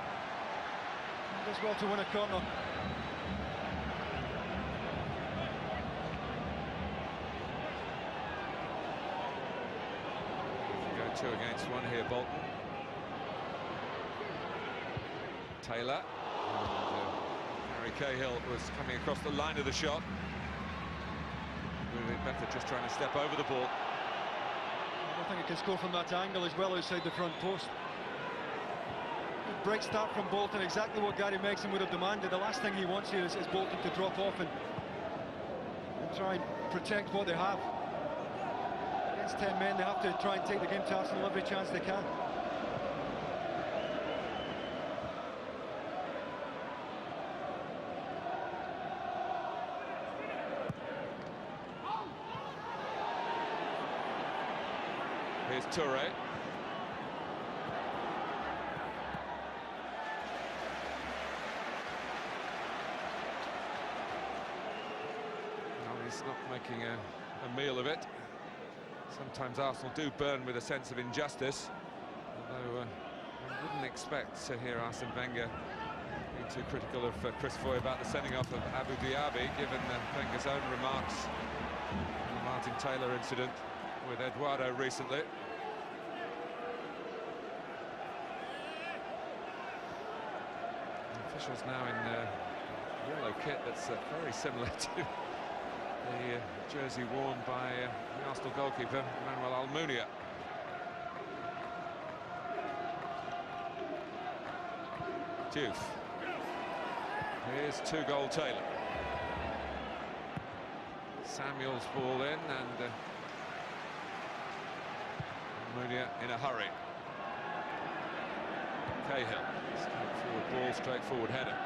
He does well to win a corner. Go 2 against 1 here, Bolton. Taylor. And, Harry Cahill was coming across the line of the shot. Really better just trying to step over the ball. I don't think he can score from that angle as well outside the front post. Great start from Bolton, exactly what Gary Megson would have demanded. The last thing he wants here is Bolton to drop off and try and protect what they have. Against 10 men, they have to try and take the game to Arsenal every chance they can. Here's Toure. He's not making a meal of it. Sometimes Arsenal do burn with a sense of injustice, although one wouldn't expect to hear Arsene Wenger being too critical of Chris Foy about the sending off of Abu Dhabi, given Wenger's own remarks on the Martin Taylor incident with Eduardo recently. The officials now in yellow kit that's very similar to the jersey worn by the Arsenal goalkeeper, Manuel Almunia. Diouf. Here's 2-goal Taylor. Samuel's ball in, and Almunia in a hurry. Cahill. Straightforward ball, straightforward header.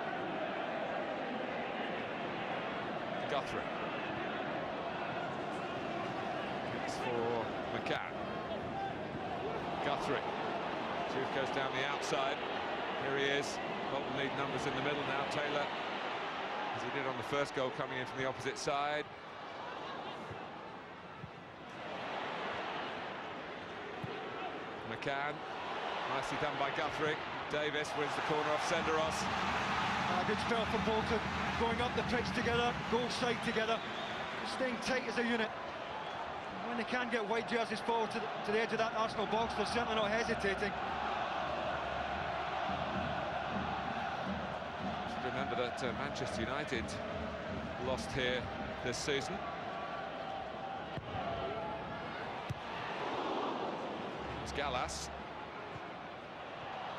Guthrie. For McCann. Guthrie. Diouf goes down the outside. Here he is. Bolton need numbers in the middle now. Taylor, as he did on the first goal, coming in from the opposite side. McCann. Nicely done by Guthrie. Davis wins the corner off Senderos. Good spell from Bolton. Going up the pitch together, goal side together, staying tight as a unit. When they can get white jerseys forward to the edge of that Arsenal box, they're certainly not hesitating. Should remember that Manchester United lost here this season. It's Gallas.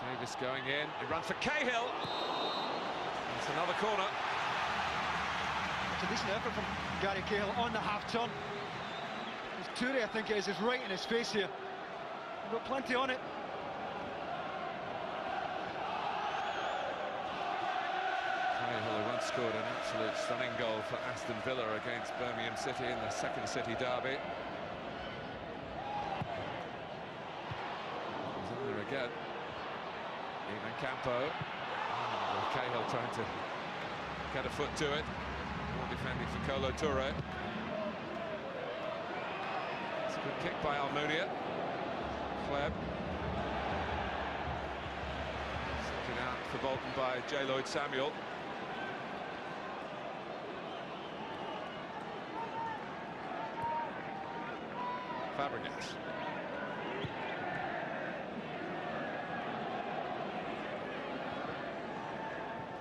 Davis going in. He runs for Cahill. It's another corner. It's a decent effort from Gary Cahill on the half-turn. Toure, I think it is right in his face here. We've got plenty on it. Cahill, who once scored an absolute stunning goal for Aston Villa against Birmingham City in the second City derby. He's in there again. Even Campo. Cahill trying to get a foot to it. More defending for Kolo Toure. Good kick by Almunia. Kleb. Taken out for Bolton by J. Lloyd Samuel. Fabregas.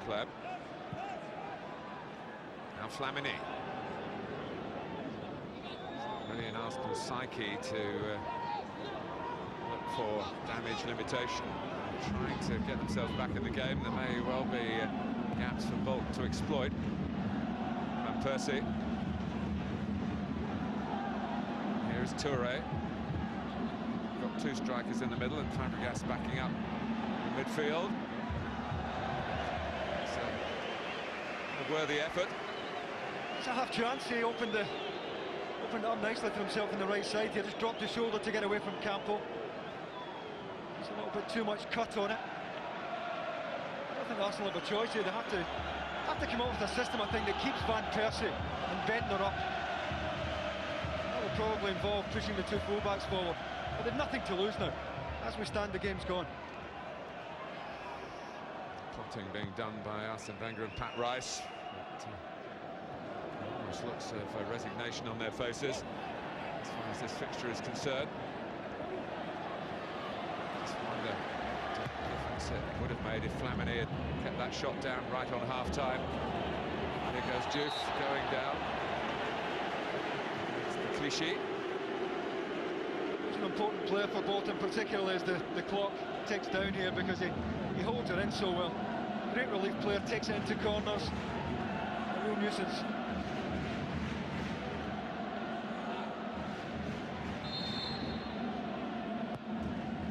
Kleb. Now Flamini. Really in Arsenal's psyche to look for damage limitation, trying to get themselves back in the game. There may well be gaps for Bolton to exploit. Van Persie. Here's Toure. Got 2 strikers in the middle and Fabregas backing up in midfield. It's a worthy effort. It's a half chance. He opened it up nicely for himself on the right side. He just dropped his shoulder to get away from Campo. There's a little bit too much cut on it. I don't think Arsenal have a choice here. They have to come up with a system, I think, that keeps Van Persie and Bentner up. That will probably involve pushing the 2 fullbacks forward. But they've nothing to lose now. As we stand, the game's gone. Plotting being done by Arsene Wenger and Pat Rice. But, almost looks of resignation on their faces as far as this fixture is concerned. Just wonder the difference it would have made if Flamini had kept that shot down right on half-time. Here goes Diouf going down. It's the Clichy. He's an important player for Bolton, particularly as the clock ticks down here, because he holds it in so well. Great relief player, takes it into corners. A real nuisance.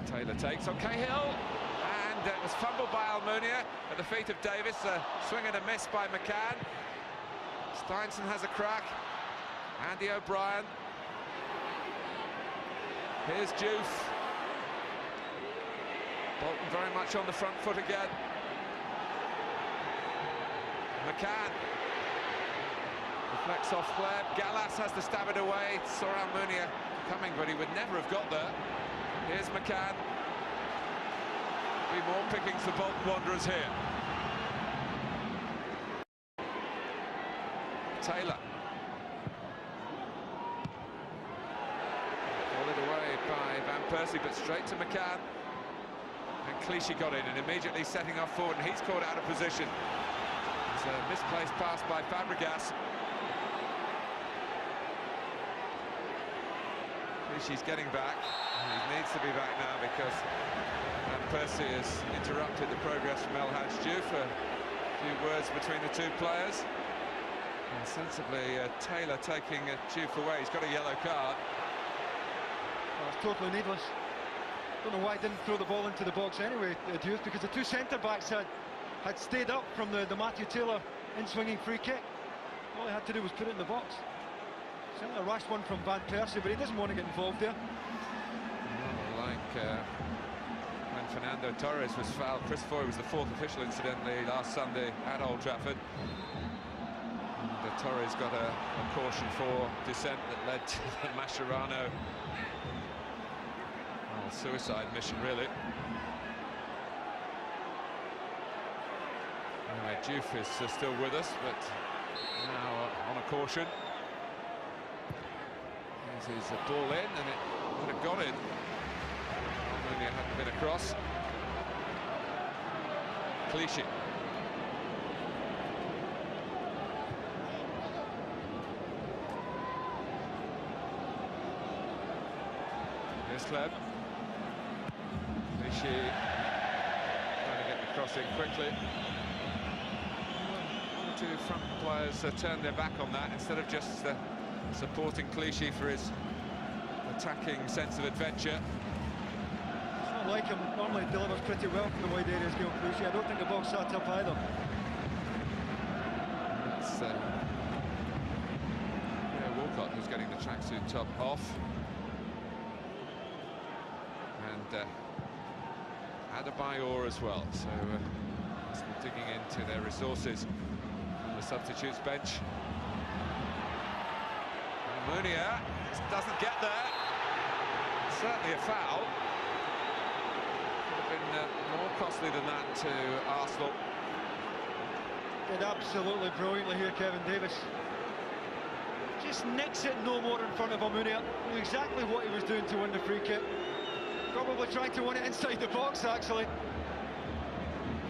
Taylor takes on Cahill, and it was fumbled by Almunia at the feet of Davis. A swing and a miss by McCann. Steinson has a crack. Andy O'Brien. Here's Diouf. Bolton very much on the front foot again. McCann reflects off Gleb. Gallas has to stab it away. Saw Almunia coming, but he would never have got there. Here's McCann. Be more pickings for Bolton Wanderers here. Taylor. Pulled it away by Van Persie, but straight to McCann. And Clichy got in and immediately setting off forward, and he's caught out of position. It's a misplaced pass by Fabregas. Clichy's getting back. He needs to be back now because Van Persie has interrupted the progress from El Hadj Diouf. A few words between the two players. And sensibly, Taylor taking Diouf away. He's got a yellow card. Well, it's totally needless. Don't know why he didn't throw the ball into the box anyway, Diouf, because the two centre-backs had stayed up from the Matthew Taylor in-swinging free kick. All he had to do was put it in the box. Certainly a rash one from Van Persie, but he doesn't want to get involved there. Well, like when Fernando Torres was fouled, Chris Foy was the fourth official, incidentally, last Sunday at Old Trafford. And Torres got a caution for dissent that led to the Mascherano suicide mission, really. Anyway, Diouf is still with us, but now on a caution. Here's his ball in, and it would have gone in. Almunia hadn't been across. Clichy. Here's Kleb. Clichy trying to get the cross in quickly. One or two front players turned their back on that instead of just supporting Clichy for his attacking sense of adventure. It's not like him. Normally delivers pretty well from the wide areas, Gael Clichy. I don't think the ball sat up either. It's Walcott who's getting the tracksuit top off. And Adebayor as well, so digging into their resources on the substitutes bench. Almunia doesn't get there. Certainly a foul. Could have been more costly than that to Arsenal. Did absolutely brilliantly here, Kevin Davis. Just nicks it no more in front of Almunia. Knew exactly what he was doing to win the free kick. Probably trying to win it inside the box, actually.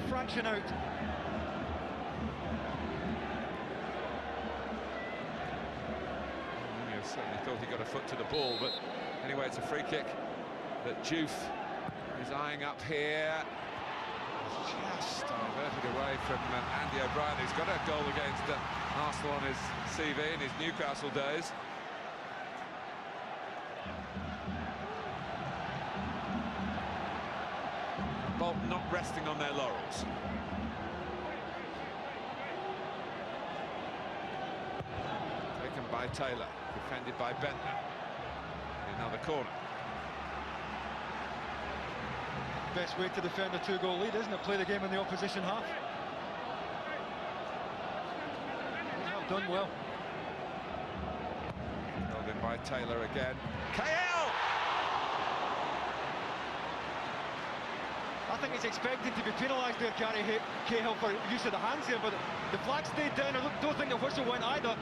Fraction out. Certainly thought he got a foot to the ball, but anyway, it's a free kick that Diouf is eyeing up here. Just diverted away from Andy O'Brien, who's got a goal against Arsenal on his CV in his Newcastle days. Bolton not resting on their laurels. Taken by Taylor, defended by Bentner. Another corner. Best way to defend a two-goal lead, isn't it? Play the game in the opposition half. They have done well. Held in by Taylor again. Cahill! think he's expected to be penalised there, Gary Cahill, for use of the hands there, but the flag stayed down. I don't think the whistle went either.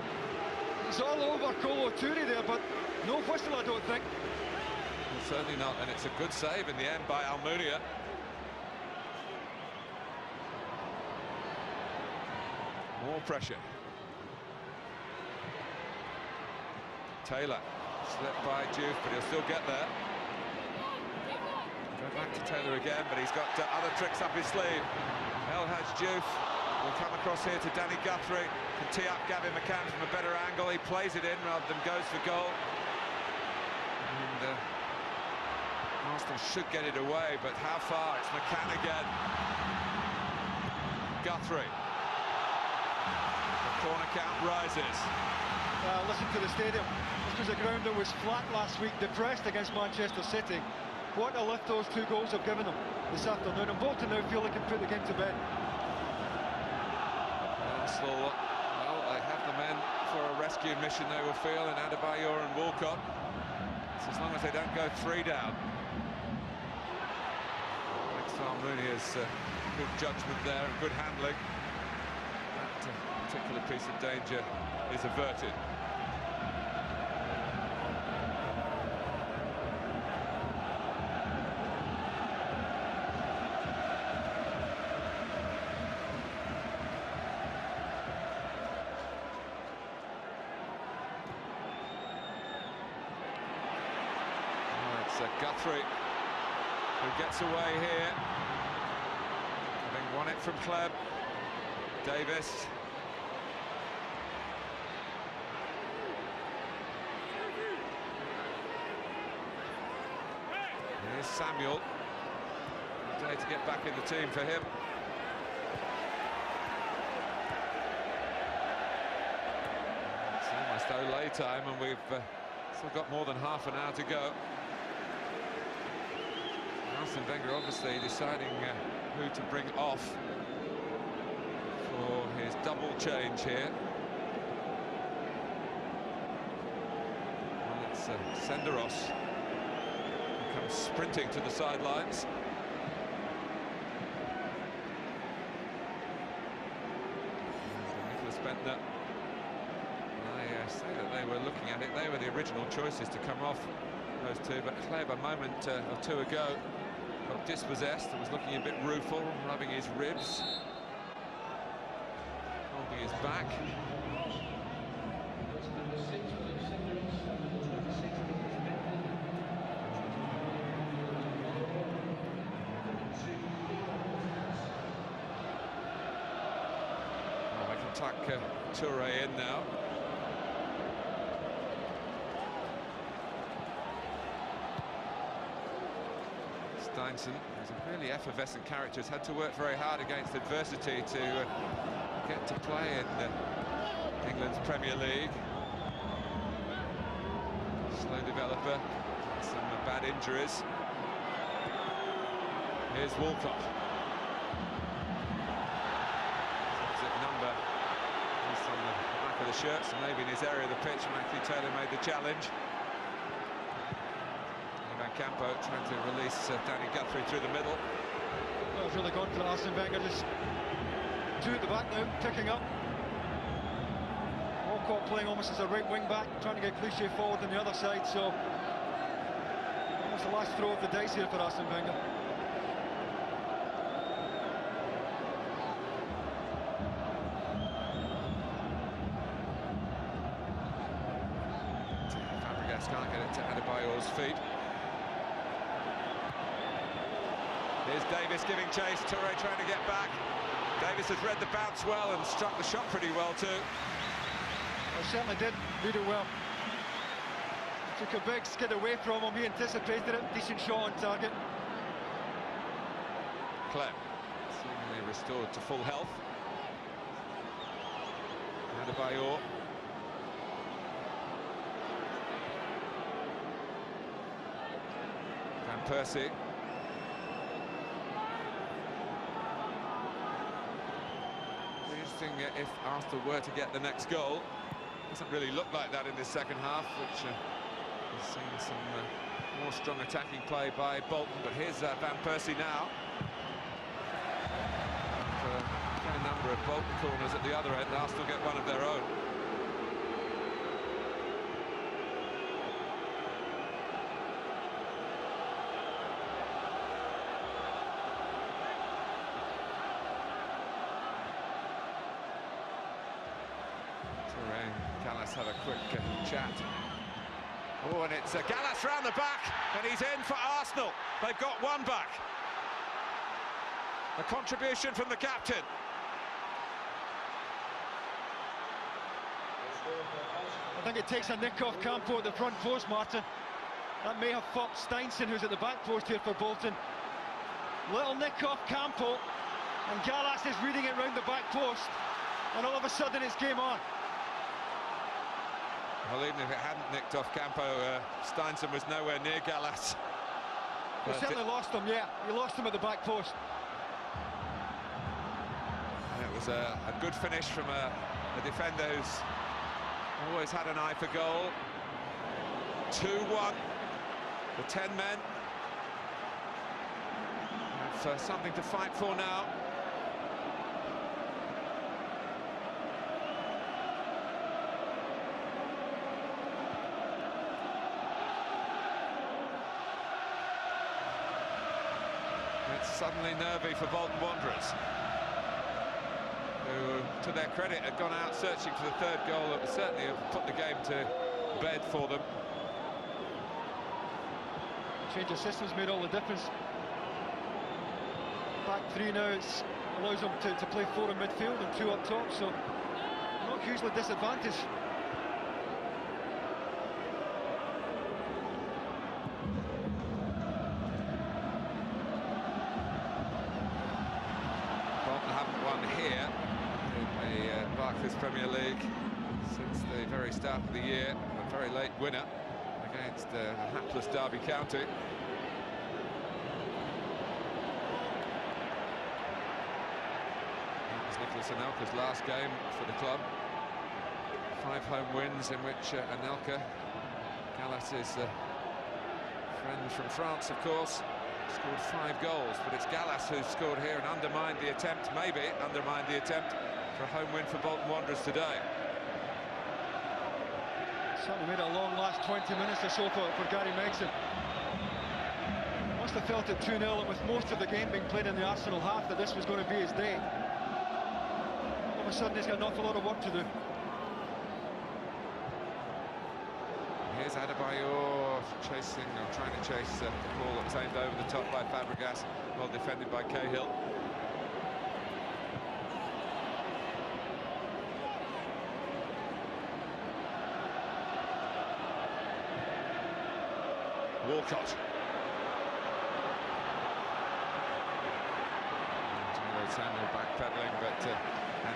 It's all over Kolo Toure there, but no whistle, I don't think. Well, certainly not, and it's a good save in the end by Almunia. More pressure. Taylor, slipped by Juve, but he'll still get there. Go back to Taylor again, but he's got other tricks up his sleeve. El Hadj Diouf will come across here to Danny Guthrie, can tee up Gavin McCann from a better angle. He plays it in rather than goes for goal. And Arsenal should get it away, but how far? It's McCann again. Guthrie. The corner count rises. Listen to the stadium. This was a ground that was flat last week, depressed against Manchester City. What a lift those two goals have given them this afternoon, and Bolton now feel they can put the game to bed. Arsenal, well, they have the men for a rescue mission, they will feel, in Adebayor and Walcott. So as long as they don't go 3 down. Next to Almunia's good judgment there and good handling. That particular piece of danger is averted. Guthrie, who gets away here, having won it from Kleb. Davis. Here's Samuel. Day to get back in the team for him. It's almost Olay time, and we've still got more than half an hour to go. Arsene Wenger obviously deciding who to bring off for his double change here. Well, it's Senderos who comes sprinting to the sidelines. Nicholas Bentner. I say that they were looking at it. They were the original choices to come off, those two, but Kleb a moment or two ago got dispossessed and was looking a bit rueful, rubbing his ribs, holding his back. Well, they can tuck Toure in now. Steinson, who's a really effervescent character, has had to work very hard against adversity to get to play in England's Premier League. Slow developer, some bad injuries. Here's Walcott. Opposite number. He's on the back of the shirt, so maybe in his area of the pitch, Matthew Taylor made the challenge. Campo trying to release Danny Guthrie through the middle. Well, it's really gone for Arsene Wenger, just two at the back now, picking up. Walcott playing almost as a right wing back, trying to get Clichy forward on the other side, so almost the last throw of the dice here for Arsene Wenger. Fabregas can't get it to Adebayor's feet. Here's Davis giving chase, Toure trying to get back. Davis has read the bounce well and struck the shot pretty well too. Well, certainly did read it well. Took a big skid away from him, he anticipated it, decent shot on target. Kleb, seemingly restored to full health. Adebayor. Van Persie. If Arsenal were to get the next goal, doesn't really look like that in this second half, which has seen some more strong attacking play by Bolton. But here's Van Persie now. number of Bolton corners at the other end. Arsenal get one of their own. Gallas have a quick chat. Oh, and it's Gallas round the back, and he's in for Arsenal. They've got one back. A contribution from the captain. I think it takes a nick off Campo at the front post, Martin. That may have fucked Steinson, who's at the back post here for Bolton. Little nick off Campo, and Gallas is reading it round the back post, and all of a sudden it's game on. Well, even if it hadn't nicked off Campo, Steinson was nowhere near Gallas. He certainly lost him, yeah. He lost him at the back post. And it was a good finish from a defender who's always had an eye for goal. 2-1, the 10 men. Have something to fight for now. It's suddenly nervy for Bolton Wanderers, who, to their credit, had gone out searching for the third goal that would certainly have put the game to bed for them. Change of systems made all the difference. Back three now, it allows them to play 4 in midfield and 2 up top, so not hugely disadvantaged. Here in the Barclays Premier League since the very start of the year, a very late winner against a hapless Derby County. It was Nicholas Anelka's last game for the club. 5 home wins in which Anelka, Gallas's friend from France, of course, scored 5 goals, but it's Gallas who's scored here and undermined the attempt, maybe undermined the attempt for a home win for Bolton Wanderers today. Certainly made a long last 20 minutes or so for Gary Megson. Must have felt it 2-0, and with most of the game being played in the Arsenal half, that this was going to be his day. All of a sudden he's got an awful lot of work to do. Here's Adebayor chasing, or trying to chase the ball that was aimed over the top by Fabregas, well defended by Cahill. Walcott. Samuel backpedaling, but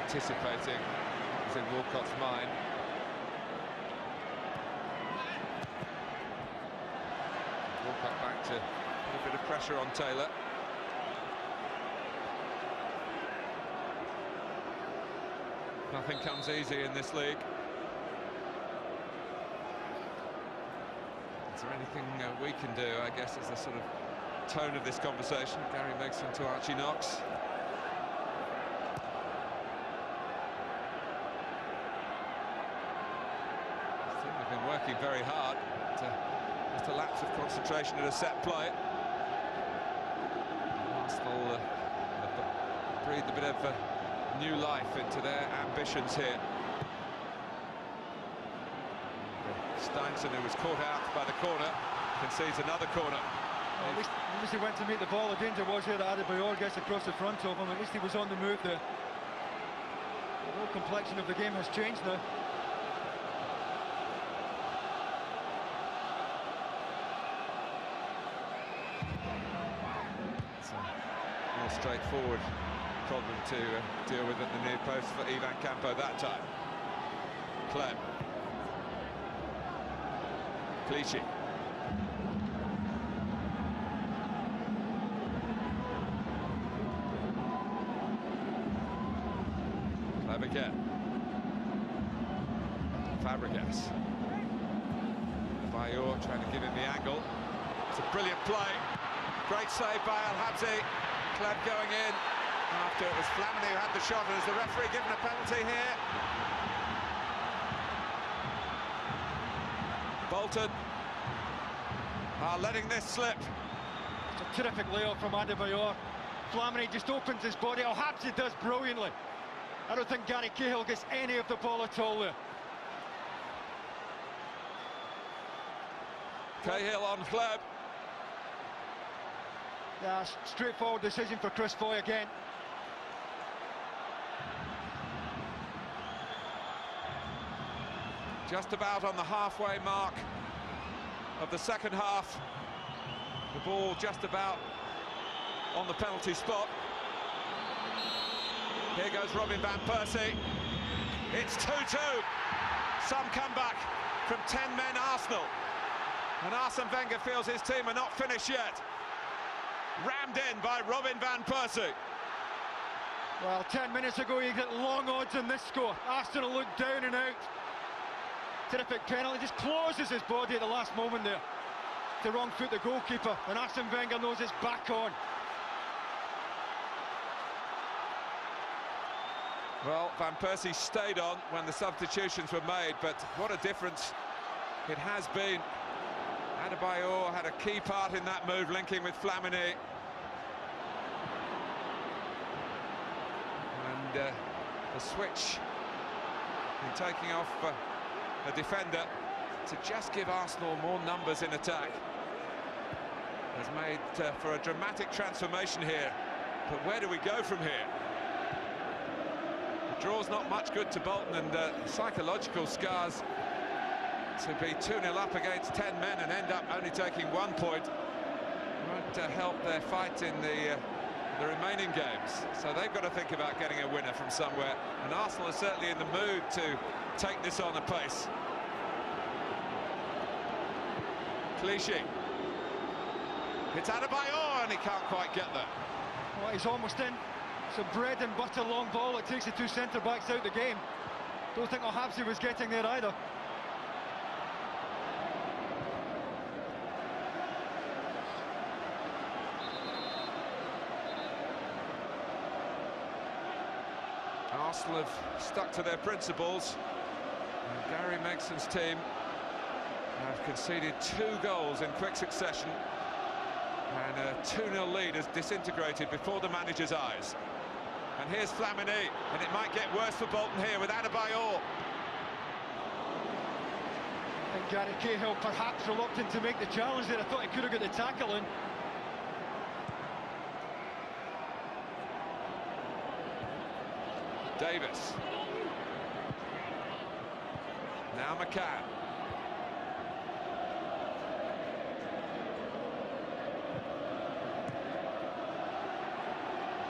anticipating what was in Walcott's mind. Walcott back to put a bit of pressure on Taylor. Nothing comes easy in this league. Is there anything we can do, I guess, is the sort of tone of this conversation. Gary Megson to Archie Knox. I think they've been working very hard. Just a lapse of concentration at a set play. Arsenal breathed a bit of new life into their ambitions here. Steinson, who was caught out by the corner, concedes another corner. Well, at least he went to meet the ball. The danger was here that Adebayor gets across the front of him. At least he was on the move there. The whole complexion of the game has changed now. It's a more straightforward problem to deal with at the near post for Ivan Campo that time. Clem. Clichy. Clem again. Fabregas. Bayor trying to give him the angle. It's a brilliant play. Great save by Al Habsi. Clem going in. after it was Flamini who had the shot, and is the referee given a penalty here? Bolton are letting this slip. It's a terrific layout from Adebayor. Flamini just opens his body. Oh, Habsy does brilliantly. I don't think Gary Cahill gets any of the ball at all there. Cahill on Gleb. Yeah, straightforward decision for Chris Foy again. Just about on the halfway mark of the second half. The ball just about on the penalty spot. Here goes Robin van Persie. It's 2-2. Some comeback from 10 men Arsenal. And Arsene Wenger feels his team are not finished yet. Rammed in by Robin van Persie. Well, 10 minutes ago you get long odds in this score. Arsenal looked down and out. Terrific penalty, just closes his body at the last moment there. To wrong foot the goalkeeper, and Arsene Wenger knows it's back on. Well, Van Persie stayed on when the substitutions were made, but what a difference it has been. Adebayor had a key part in that move, linking with Flamini. And the switch in taking off a defender to just give Arsenal more numbers in attack has made for a dramatic transformation here. But where do we go from here? The draw's not much good to Bolton, and psychological scars to be 2-0 up against 10 men and end up only taking 1 point won't help their fight in the remaining games. So they've got to think about getting a winner from somewhere, and Arsenal are certainly in the mood to take this on apace. Clichy. It's Adebayor, and he can't quite get there. Well, he's almost in. It's a bread and butter long ball that takes the two centre-backs out the game. Don't think Habsy was getting there either. Arsenal have stuck to their principles, and Gary Megson's team have conceded 2 goals in quick succession, and a 2-0 lead has disintegrated before the manager's eyes. And here's Flamini, and it might get worse for Bolton here with Adebayor. And Gary Cahill perhaps reluctant to make the challenge there. I thought he could have got the tackle in. Davis. Now McCann.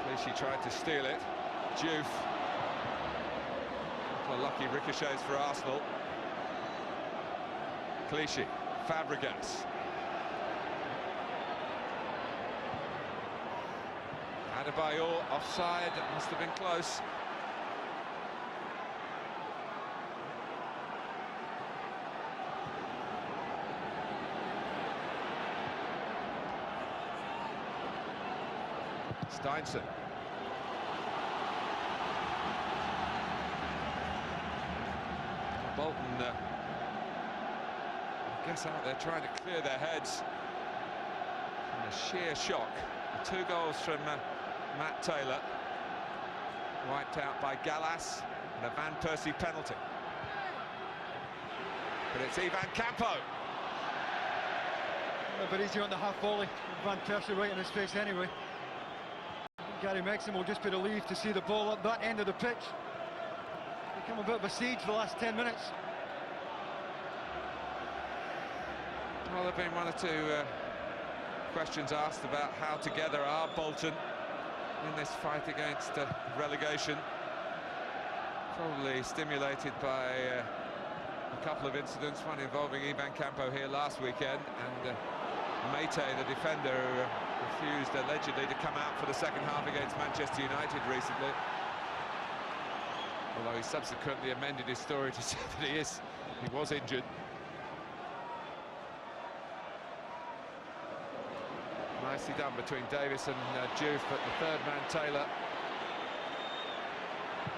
Clichy tried to steal it. Juve. A couple of lucky ricochets for Arsenal. Clichy. Fabregas. Adebayor offside. Must have been close. Steinson. Bolton, I guess out there trying to clear their heads from a sheer shock. 2 goals from Matt Taylor, wiped out by Gallas, and a Van Persie penalty. But it's Ivan Campo. A bit easy on the half volley. Van Persie right in his face anyway. Gary Megson will just be relieved to see the ball up that end of the pitch. Become a bit of a siege the last 10 minutes. Well, there have been 1 or 2 questions asked about how together are Bolton in this fight against relegation. Probably stimulated by a couple of incidents, one involving Ivan Campo here last weekend, and Mate, the defender, who refused allegedly to come out for the second half against Manchester United recently. Although he subsequently amended his story to say that he was injured. Nicely done between Davis and Juve, but the third man, Taylor,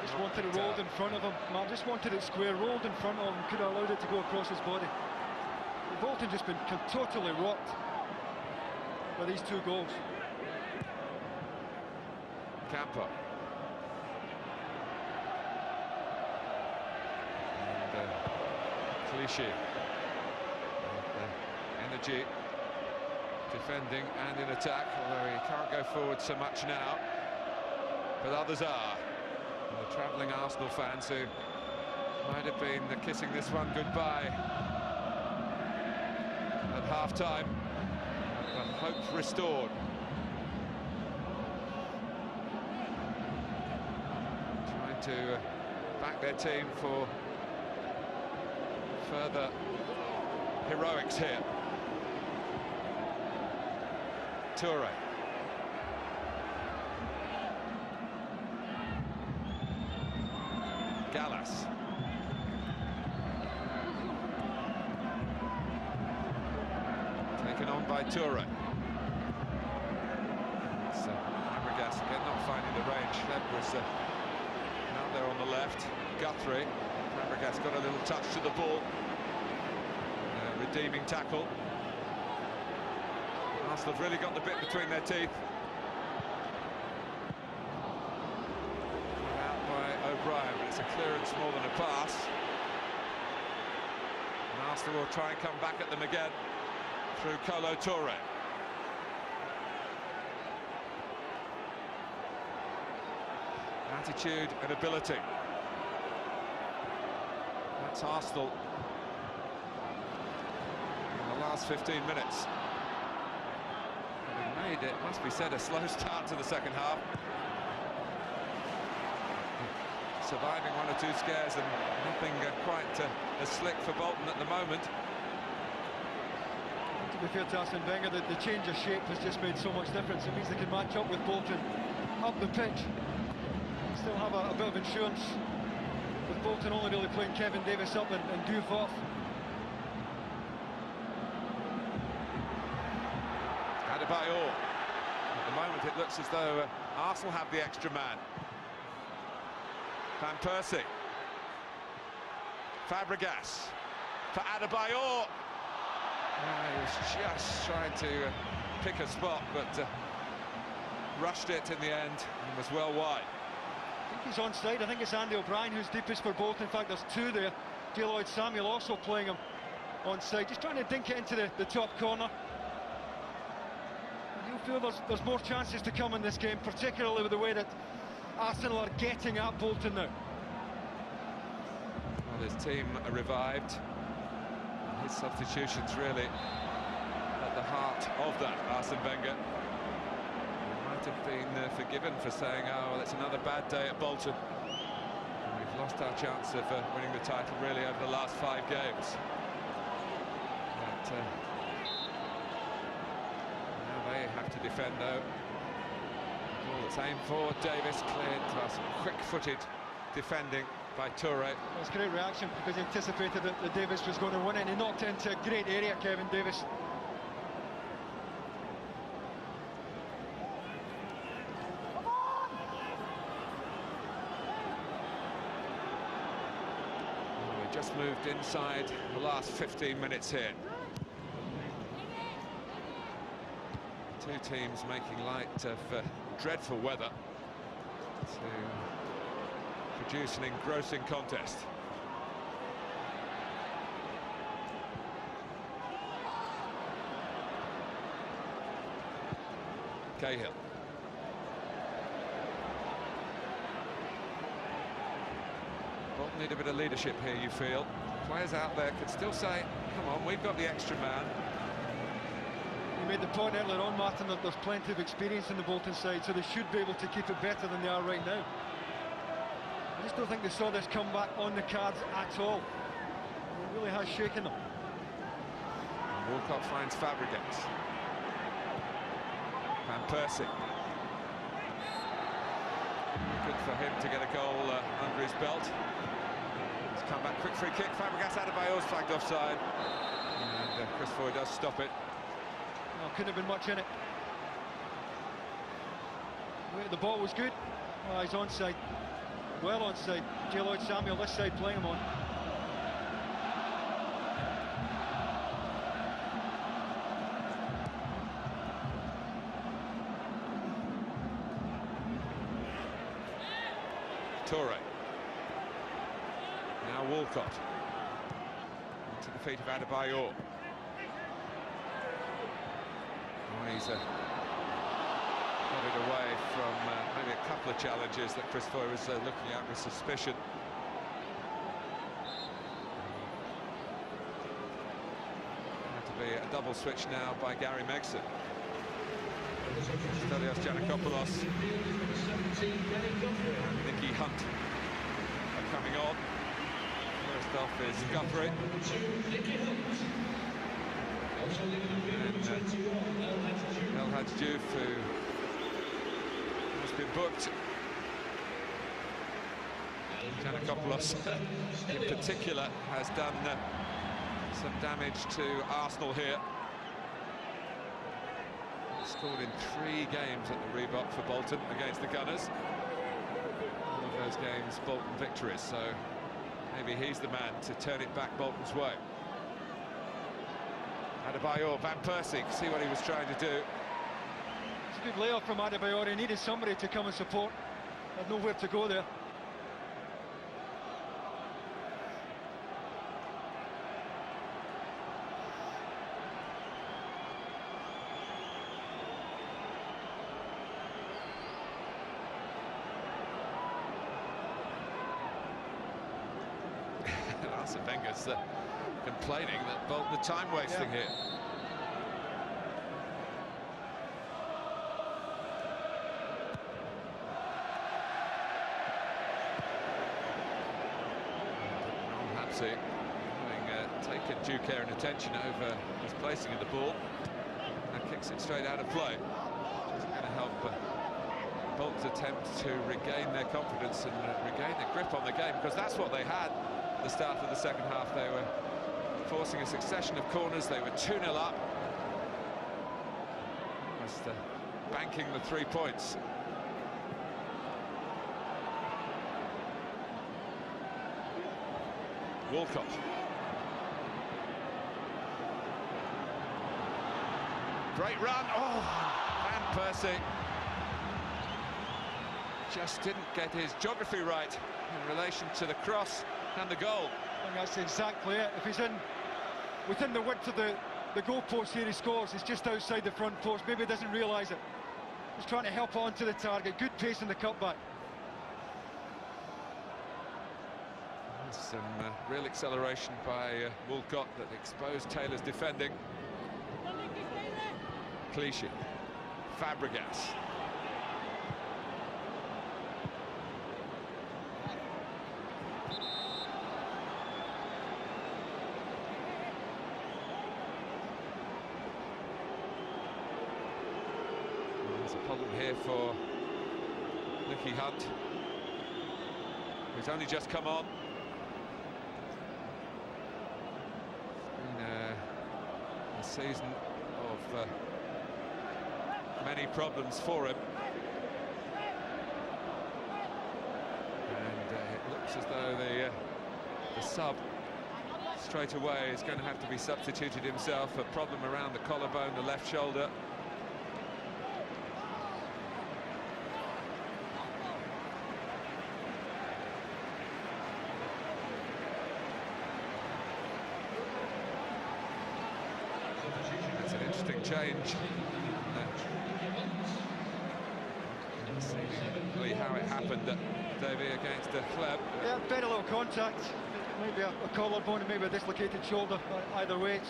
Just wanted it rolled in front of him. Man, just wanted it square, rolled in front of him. Could have allowed it to go across his body. Bolton just been totally rocked by these two goals. Campo. And Clichy. Energy defending and in attack, although he can't go forward so much now, but others are. And the travelling Arsenal fans who might have been kissing this one goodbye at half-time, the hope restored. Trying to back their team for further heroics here. Toure. Gallas. Taken on by Toure. It's Fabregas again not finding the range. That was out there on the left. Guthrie. Fabregas got a little touch to the ball. Redeeming tackle. Arsenal have really got the bit between their teeth. Out by O'Brien, but it's a clearance more than a pass. And Arsenal will try and come back at them again through Kolo Toure. Attitude and ability. That's Arsenal in the last 15 minutes. Made, it must be said, a slow start to the second half. Surviving one or two scares and nothing quite as slick for Bolton at the moment. To be fair to Arsene Wenger, the change of shape has just made so much difference. It means they can match up with Bolton up the pitch. Still have a bit of insurance with Bolton only really playing Kevin Davis up and Diouf off. Adebayor. At the moment it looks as though Arsenal have the extra man. Van Persie. Fabregas for Adebayor. He was just trying to pick a spot, but rushed it in the end and was well wide. I think he's onside. I think it's Andy O'Brien who's deepest for both. In fact, there's two there. J. Lloyd Samuel also playing him onside, just trying to dink it into the top corner. You feel there's more chances to come in this game, particularly with the way that Arsenal are getting at Bolton now. Well, his team are revived. His substitutions really at the heart of that, Arsene Wenger. He might have been forgiven for saying, oh, well, it's another bad day at Bolton. And we've lost our chance of winning the title really over the last 5 games. But now they have to defend though. Ball that's aimed for Davis, cleared to some quick-footed defending by Toure. It's a great reaction because he anticipated that Davis was going to win it, and he knocked it into a great area, Kevin Davis. We just moved inside the last 15 minutes here. Two teams making light of dreadful weather to produce an engrossing contest. Cahill. Bolton need a bit of leadership here, you feel. Players out there could still say, come on, we've got the extra man. You made the point earlier on, Martin, that there's plenty of experience in the Bolton side, so they should be able to keep it better than they are right now. I just don't think they saw this comeback on the cards at all. It really has shaken them. And Walcott finds Fabregas. Van Persie. Good for him to get a goal under his belt. He's come back, quick free kick. Fabregas Adebayor's flagged offside. And Chris Foy does stop it. Oh, couldn't have been much in it. The ball was good. Oh, he's onside. well onside. J. Lloyd Samuel this side playing him on. Torre. Now Walcott. To the feet of Adebayor. Oh, he's got it away from maybe a couple of challenges that Chris Foy was looking at with suspicion. Had to be a double switch now by Gary Megson. Stelios Giannakopoulos and Nicky Hunt are coming on. First off is Guthrie. And El Hadj Diouf, who has been booked. Giannakopoulos in particular has done some damage to Arsenal here. Scored in 3 games at the Reebok for Bolton against the Gunners. One of those games, Bolton victories, so maybe he's the man to turn it back Bolton's way. Adebayor, Van Persie, see what he was trying to do. It's a good layoff from Adebayor. He needed somebody to come and support. Had nowhere to go there. Arsene Wenger's complaining that Bolton are time wasting here. Hapsey having taken due care and attention over his placing of the ball and kicks it straight out of play. Which isn't going to help Bolton's attempt to regain their confidence and regain the grip on the game, because that's what they had at the start of the second half. They were forcing a succession of corners. They were 2-0 up. Almost banking the 3 points. Walcott. Great run. Oh, Van Persie just didn't get his geography right in relation to the cross and the goal. I think that's exactly it. If he's in within the width of the goal post here, he scores. He's just outside the front post. Maybe he doesn't realise it. He's trying to help on to the target. Good pace in the cutback. Some real acceleration by Walcott that exposed Taylor's defending. Clichy, Fabregas. There's a problem here for Nicky Hunt, who's only just come on. A season of many problems for him, and it looks as though the sub straight away is going to have to be substituted himself. A problem around the collarbone, the left shoulder. That's an interesting change. Seemingly how it happened at Davy against Chleb. Yeah, very little contact. Maybe a collarbone and maybe a dislocated shoulder. Either way,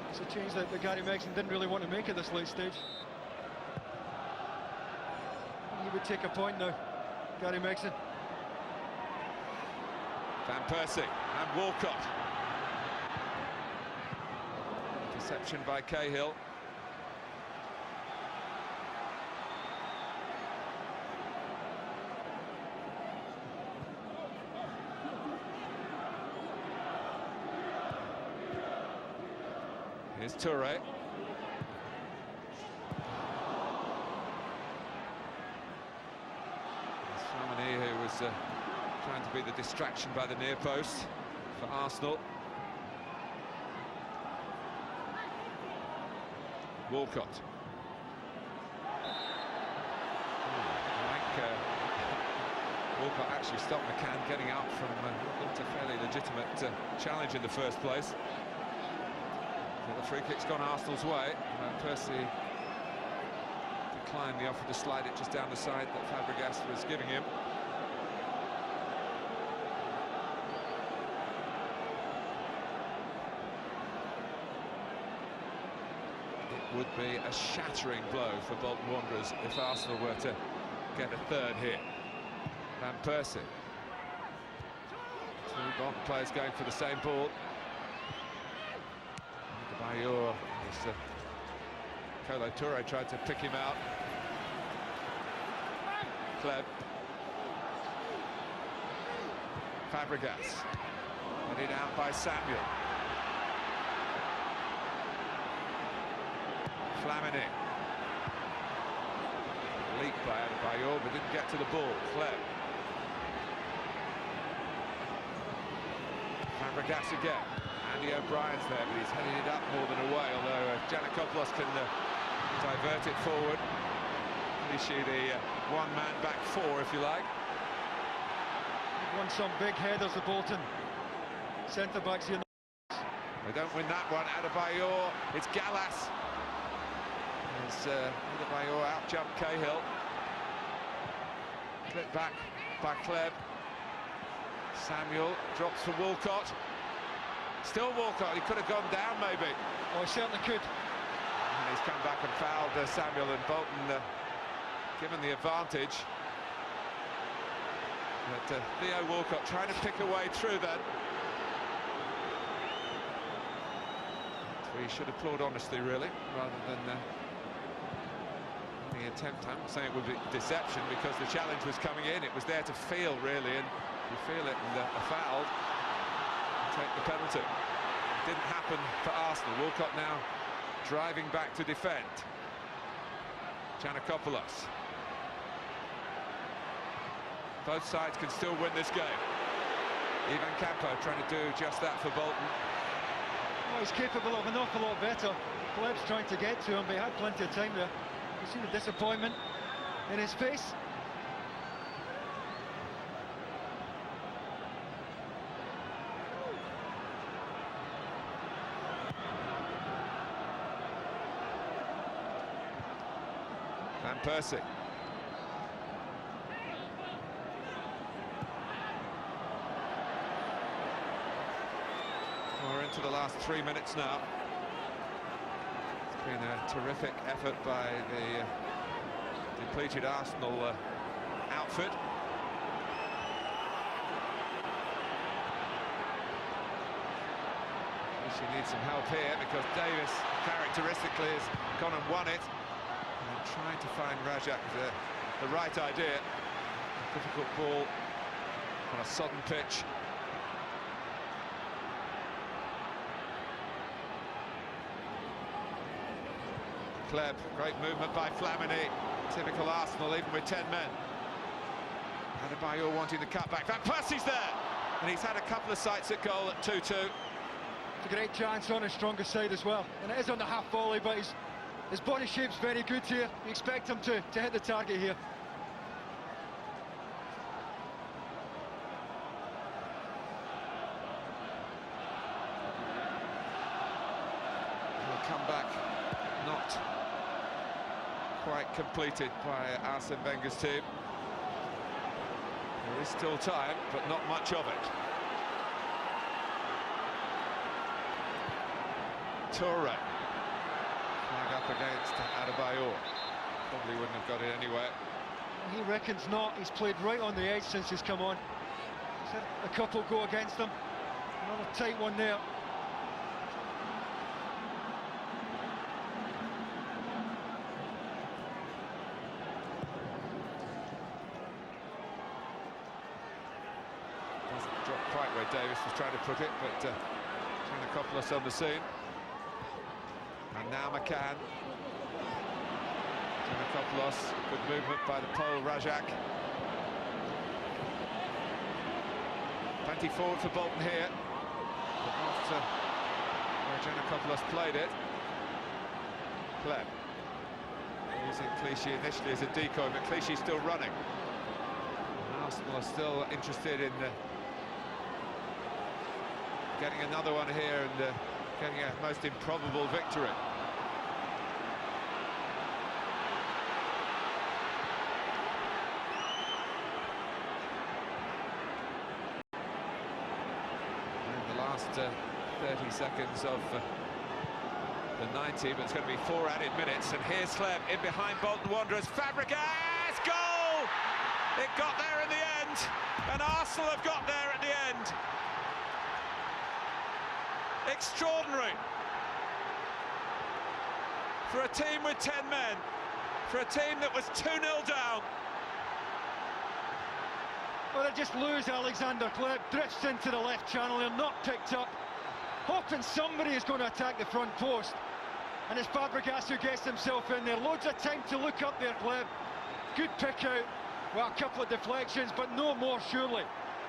it's a change that Gary Megson didn't really want to make at this late stage. He would take a point now, Gary Megson. Van Persie and Walcott. Interception by Cahill. Here's Toure. Chamonix, who was was trying to be the distraction by the near post for Arsenal. Walcott. Walcott actually stopped McCann getting out from what looked a fairly legitimate challenge in the first place. So the free kick's gone Arsenal's way. Percy declined the offer to slide it just down the side that Fabregas was giving him. It would be a shattering blow for Bolton Wanderers if Arsenal were to get a third here. Van Persie. Two Bolton players going for the same ball. Bayor, Kolo Touré tried to pick him out. Kleb. Fabregas. Headed out by Samuel. Flamini. Leap by Bayor, but didn't get to the ball. Kleb. Fabregas again. Andy O'Brien's there, but he's headed it up more than away, although Giannakopoulos can divert it forward. Issue the one-man back four, if you like. They've won some big headers, the Bolton centre-backs here. They don't win that one. Adebayor, it's Gallas. As Adebayor out-jumped Cahill. Clipped back by Kleb. Samuel drops for Walcott. Still Walcott, he could have gone down maybe. Oh, he certainly could. And he's come back and fouled Samuel, and Bolton given the advantage. But Theo Walcott trying to pick a way through then. We should applaud honesty, really, rather than any attempt. I'm not saying it would be deception, because the challenge was coming in. It was there to feel, really, and you feel it, and a foul. Take the penalty. Didn't happen for Arsenal. Walcott now driving back to defend. Giannakopoulos. Both sides can still win this game. Ivan Campo trying to do just that for Bolton. Oh, he's capable of an awful lot better. Kleb's trying to get to him, but he had plenty of time there. You see the disappointment in his face. Van Persie. We're into the last 3 minutes now. It's been a terrific effort by the depleted Arsenal outfit. She needs some help here, because Davis characteristically has gone and won it. And trying to find Rajak the right idea. Difficult ball on a sodden pitch. Kleb, great movement by Flamini. Typical Arsenal, even with 10 men. Adebayor wanting the cutback. Van Persie's there! And he's had a couple of sights at goal at 2-2. It's a great chance on his stronger side as well. And it is on the half volley, but his body shape's very good here. You expect him to hit the target here. Will come back, not quite completed by Arsene Wenger's team. There is still time, but not much of it. Touré. Flag up against Adebayor. Probably wouldn't have got it anyway. He reckons not. He's played right on the edge since he's come on. He's had a couple go against him. Another tight one there. Doesn't drop quite where Davis was trying to put it, but Giannakopoulos on the scene. And now McCann. Giannakopoulos, good movement by the Pole Rajak. 20 forward for Bolton here. But after Giannakopoulos played it, Clem using Clichy initially as a decoy, but Clichy's still running. And Arsenal are still interested in getting another one here and getting a most improbable victory. In the last 30 seconds of the 90, but it's going to be 4 added minutes. And here's Clem in behind Bolton Wanderers. Fabregas, goal! It got there in the end, and Arsenal have got there at the end. Extraordinary. For a team with 10 men, for a team that was 2-0 down. Well, they just lose Alexander Clem, drifts into the left channel, they're not picked up. Hoping somebody is going to attack the front post. And it's Fabregas who gets himself in there. Loads of time to look up there, Clem. Good pick out. Well, a couple of deflections, but no more, surely,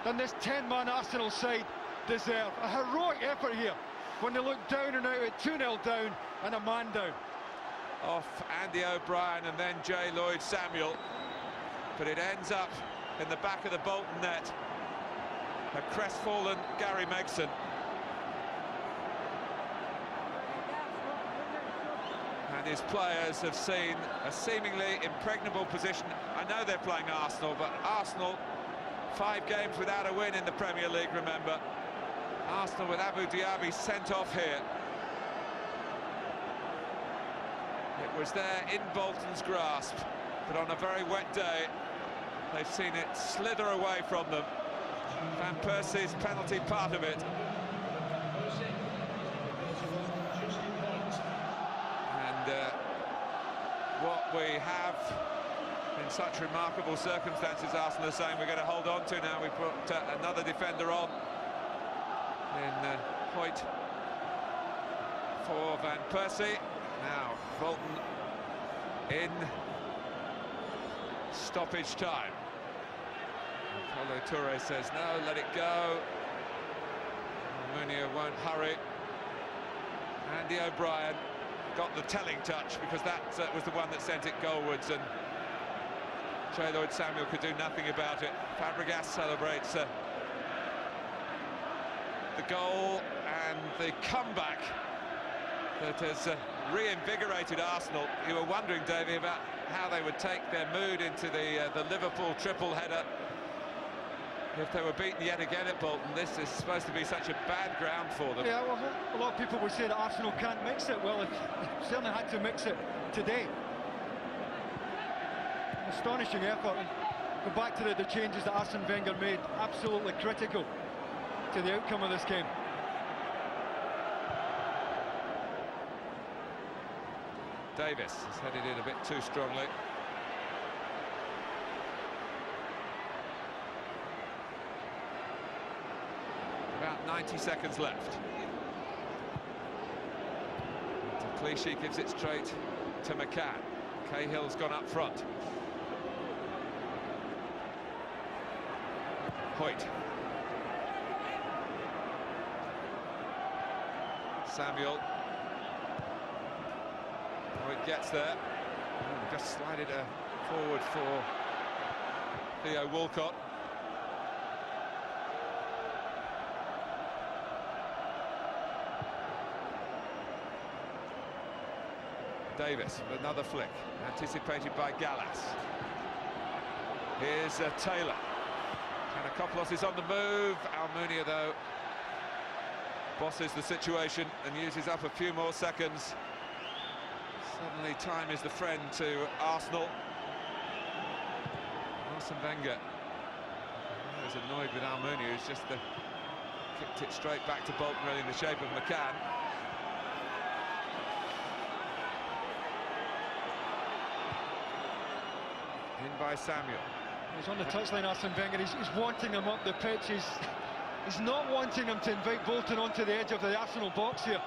than this 10-man Arsenal side deserve. A heroic effort here when they look down and out at 2-0 down and a man down. Off Andy O'Brien and then J. Lloyd-Samuel. But it ends up in the back of the Bolton net. A crestfallen Gary Megson. And his players have seen a seemingly impregnable position. I know they're playing Arsenal, but Arsenal, 5 games without a win in the Premier League, remember. Arsenal with Abu Diaby sent off here. It was there in Bolton's grasp, but on a very wet day, they've seen it slither away from them. Van Persie's penalty part of it. What we have in such remarkable circumstances, Arsenal are saying we're going to hold on to now. We put another defender on in Hoyt for Van Persie. Now Bolton in stoppage time. Paulo Toure says no, let it go. Almunia won't hurry. Andy O'Brien got the telling touch, because that was the one that sent it goalwards, and J. Lloyd-Samuel could do nothing about it. Fabregas celebrates the goal and the comeback that has reinvigorated Arsenal. You were wondering, Davey, about how they would take their mood into the Liverpool triple header if they were beaten yet again at Bolton. This is supposed to be such a bad ground for them. Yeah, well, a lot of people would say that Arsenal can't mix it. Well, they certainly had to mix it today. Astonishing effort. And go back to the changes that Arsene Wenger made. Absolutely critical to the outcome of this game. Davis has headed in a bit too strongly. About 90 seconds left. Clichy gives it straight to McCann. Cahill's gone up front. Hoyt. Samuel. Hoyt gets there. Just slided forward for Theo Walcott. Davis with another flick, anticipated by Gallas. Here's Taylor. Giannakopoulos is on the move. Almunia, though, bosses the situation and uses up a few more seconds. Suddenly time is the friend to Arsenal. Arsene Wenger is annoyed with Almunia, who's just kicked it straight back to Bolton, really in the shape of McCann. In by Samuel. He's on the touchline, Arsene Wenger. He's wanting him up the pitch. He's not wanting him to invite Bolton onto the edge of the Arsenal box here.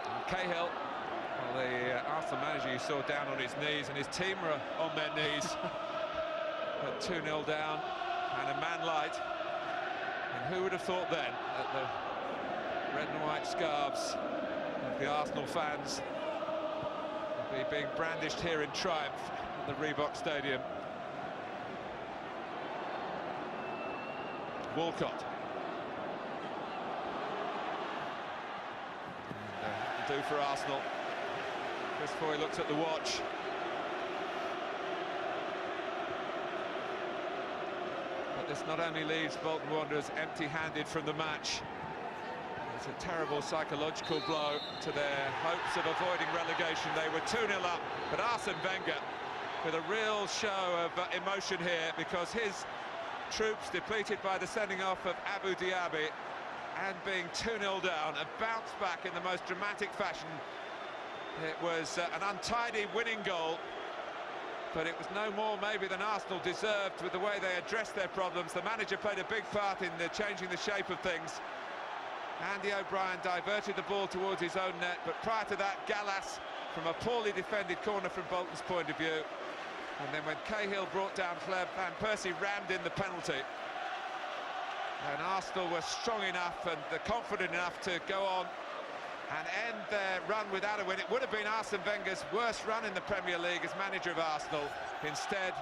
And Cahill, well, the Arsenal manager you saw down on his knees, and his team are on their knees. at 2-0 down and a man light. And who would have thought then that the red and white scarves of the Arsenal fans would be being brandished here in triumph at the Reebok Stadium. Walcott. And, do for Arsenal. Chris Foy looks at the watch. But this not only leaves Bolton Wanderers empty-handed from the match, it's a terrible psychological blow to their hopes of avoiding relegation. They were 2-0 up, but Arsene Wenger with a real show of emotion here, because his troops, depleted by the sending off of Abu Diaby and being 2-0 down, have bounced back in the most dramatic fashion. It was an untidy winning goal, but it was no more maybe than Arsenal deserved with the way they addressed their problems. The manager played a big part in changing the shape of things. Andy O'Brien diverted the ball towards his own net, but prior to that, Gallas from a poorly defended corner from Bolton's point of view. And then when Cahill brought down Fleb, Van Persie rammed in the penalty. And Arsenal were strong enough and confident enough to go on and end their run without a win. It would have been Arsene Wenger's worst run in the Premier League as manager of Arsenal. Instead,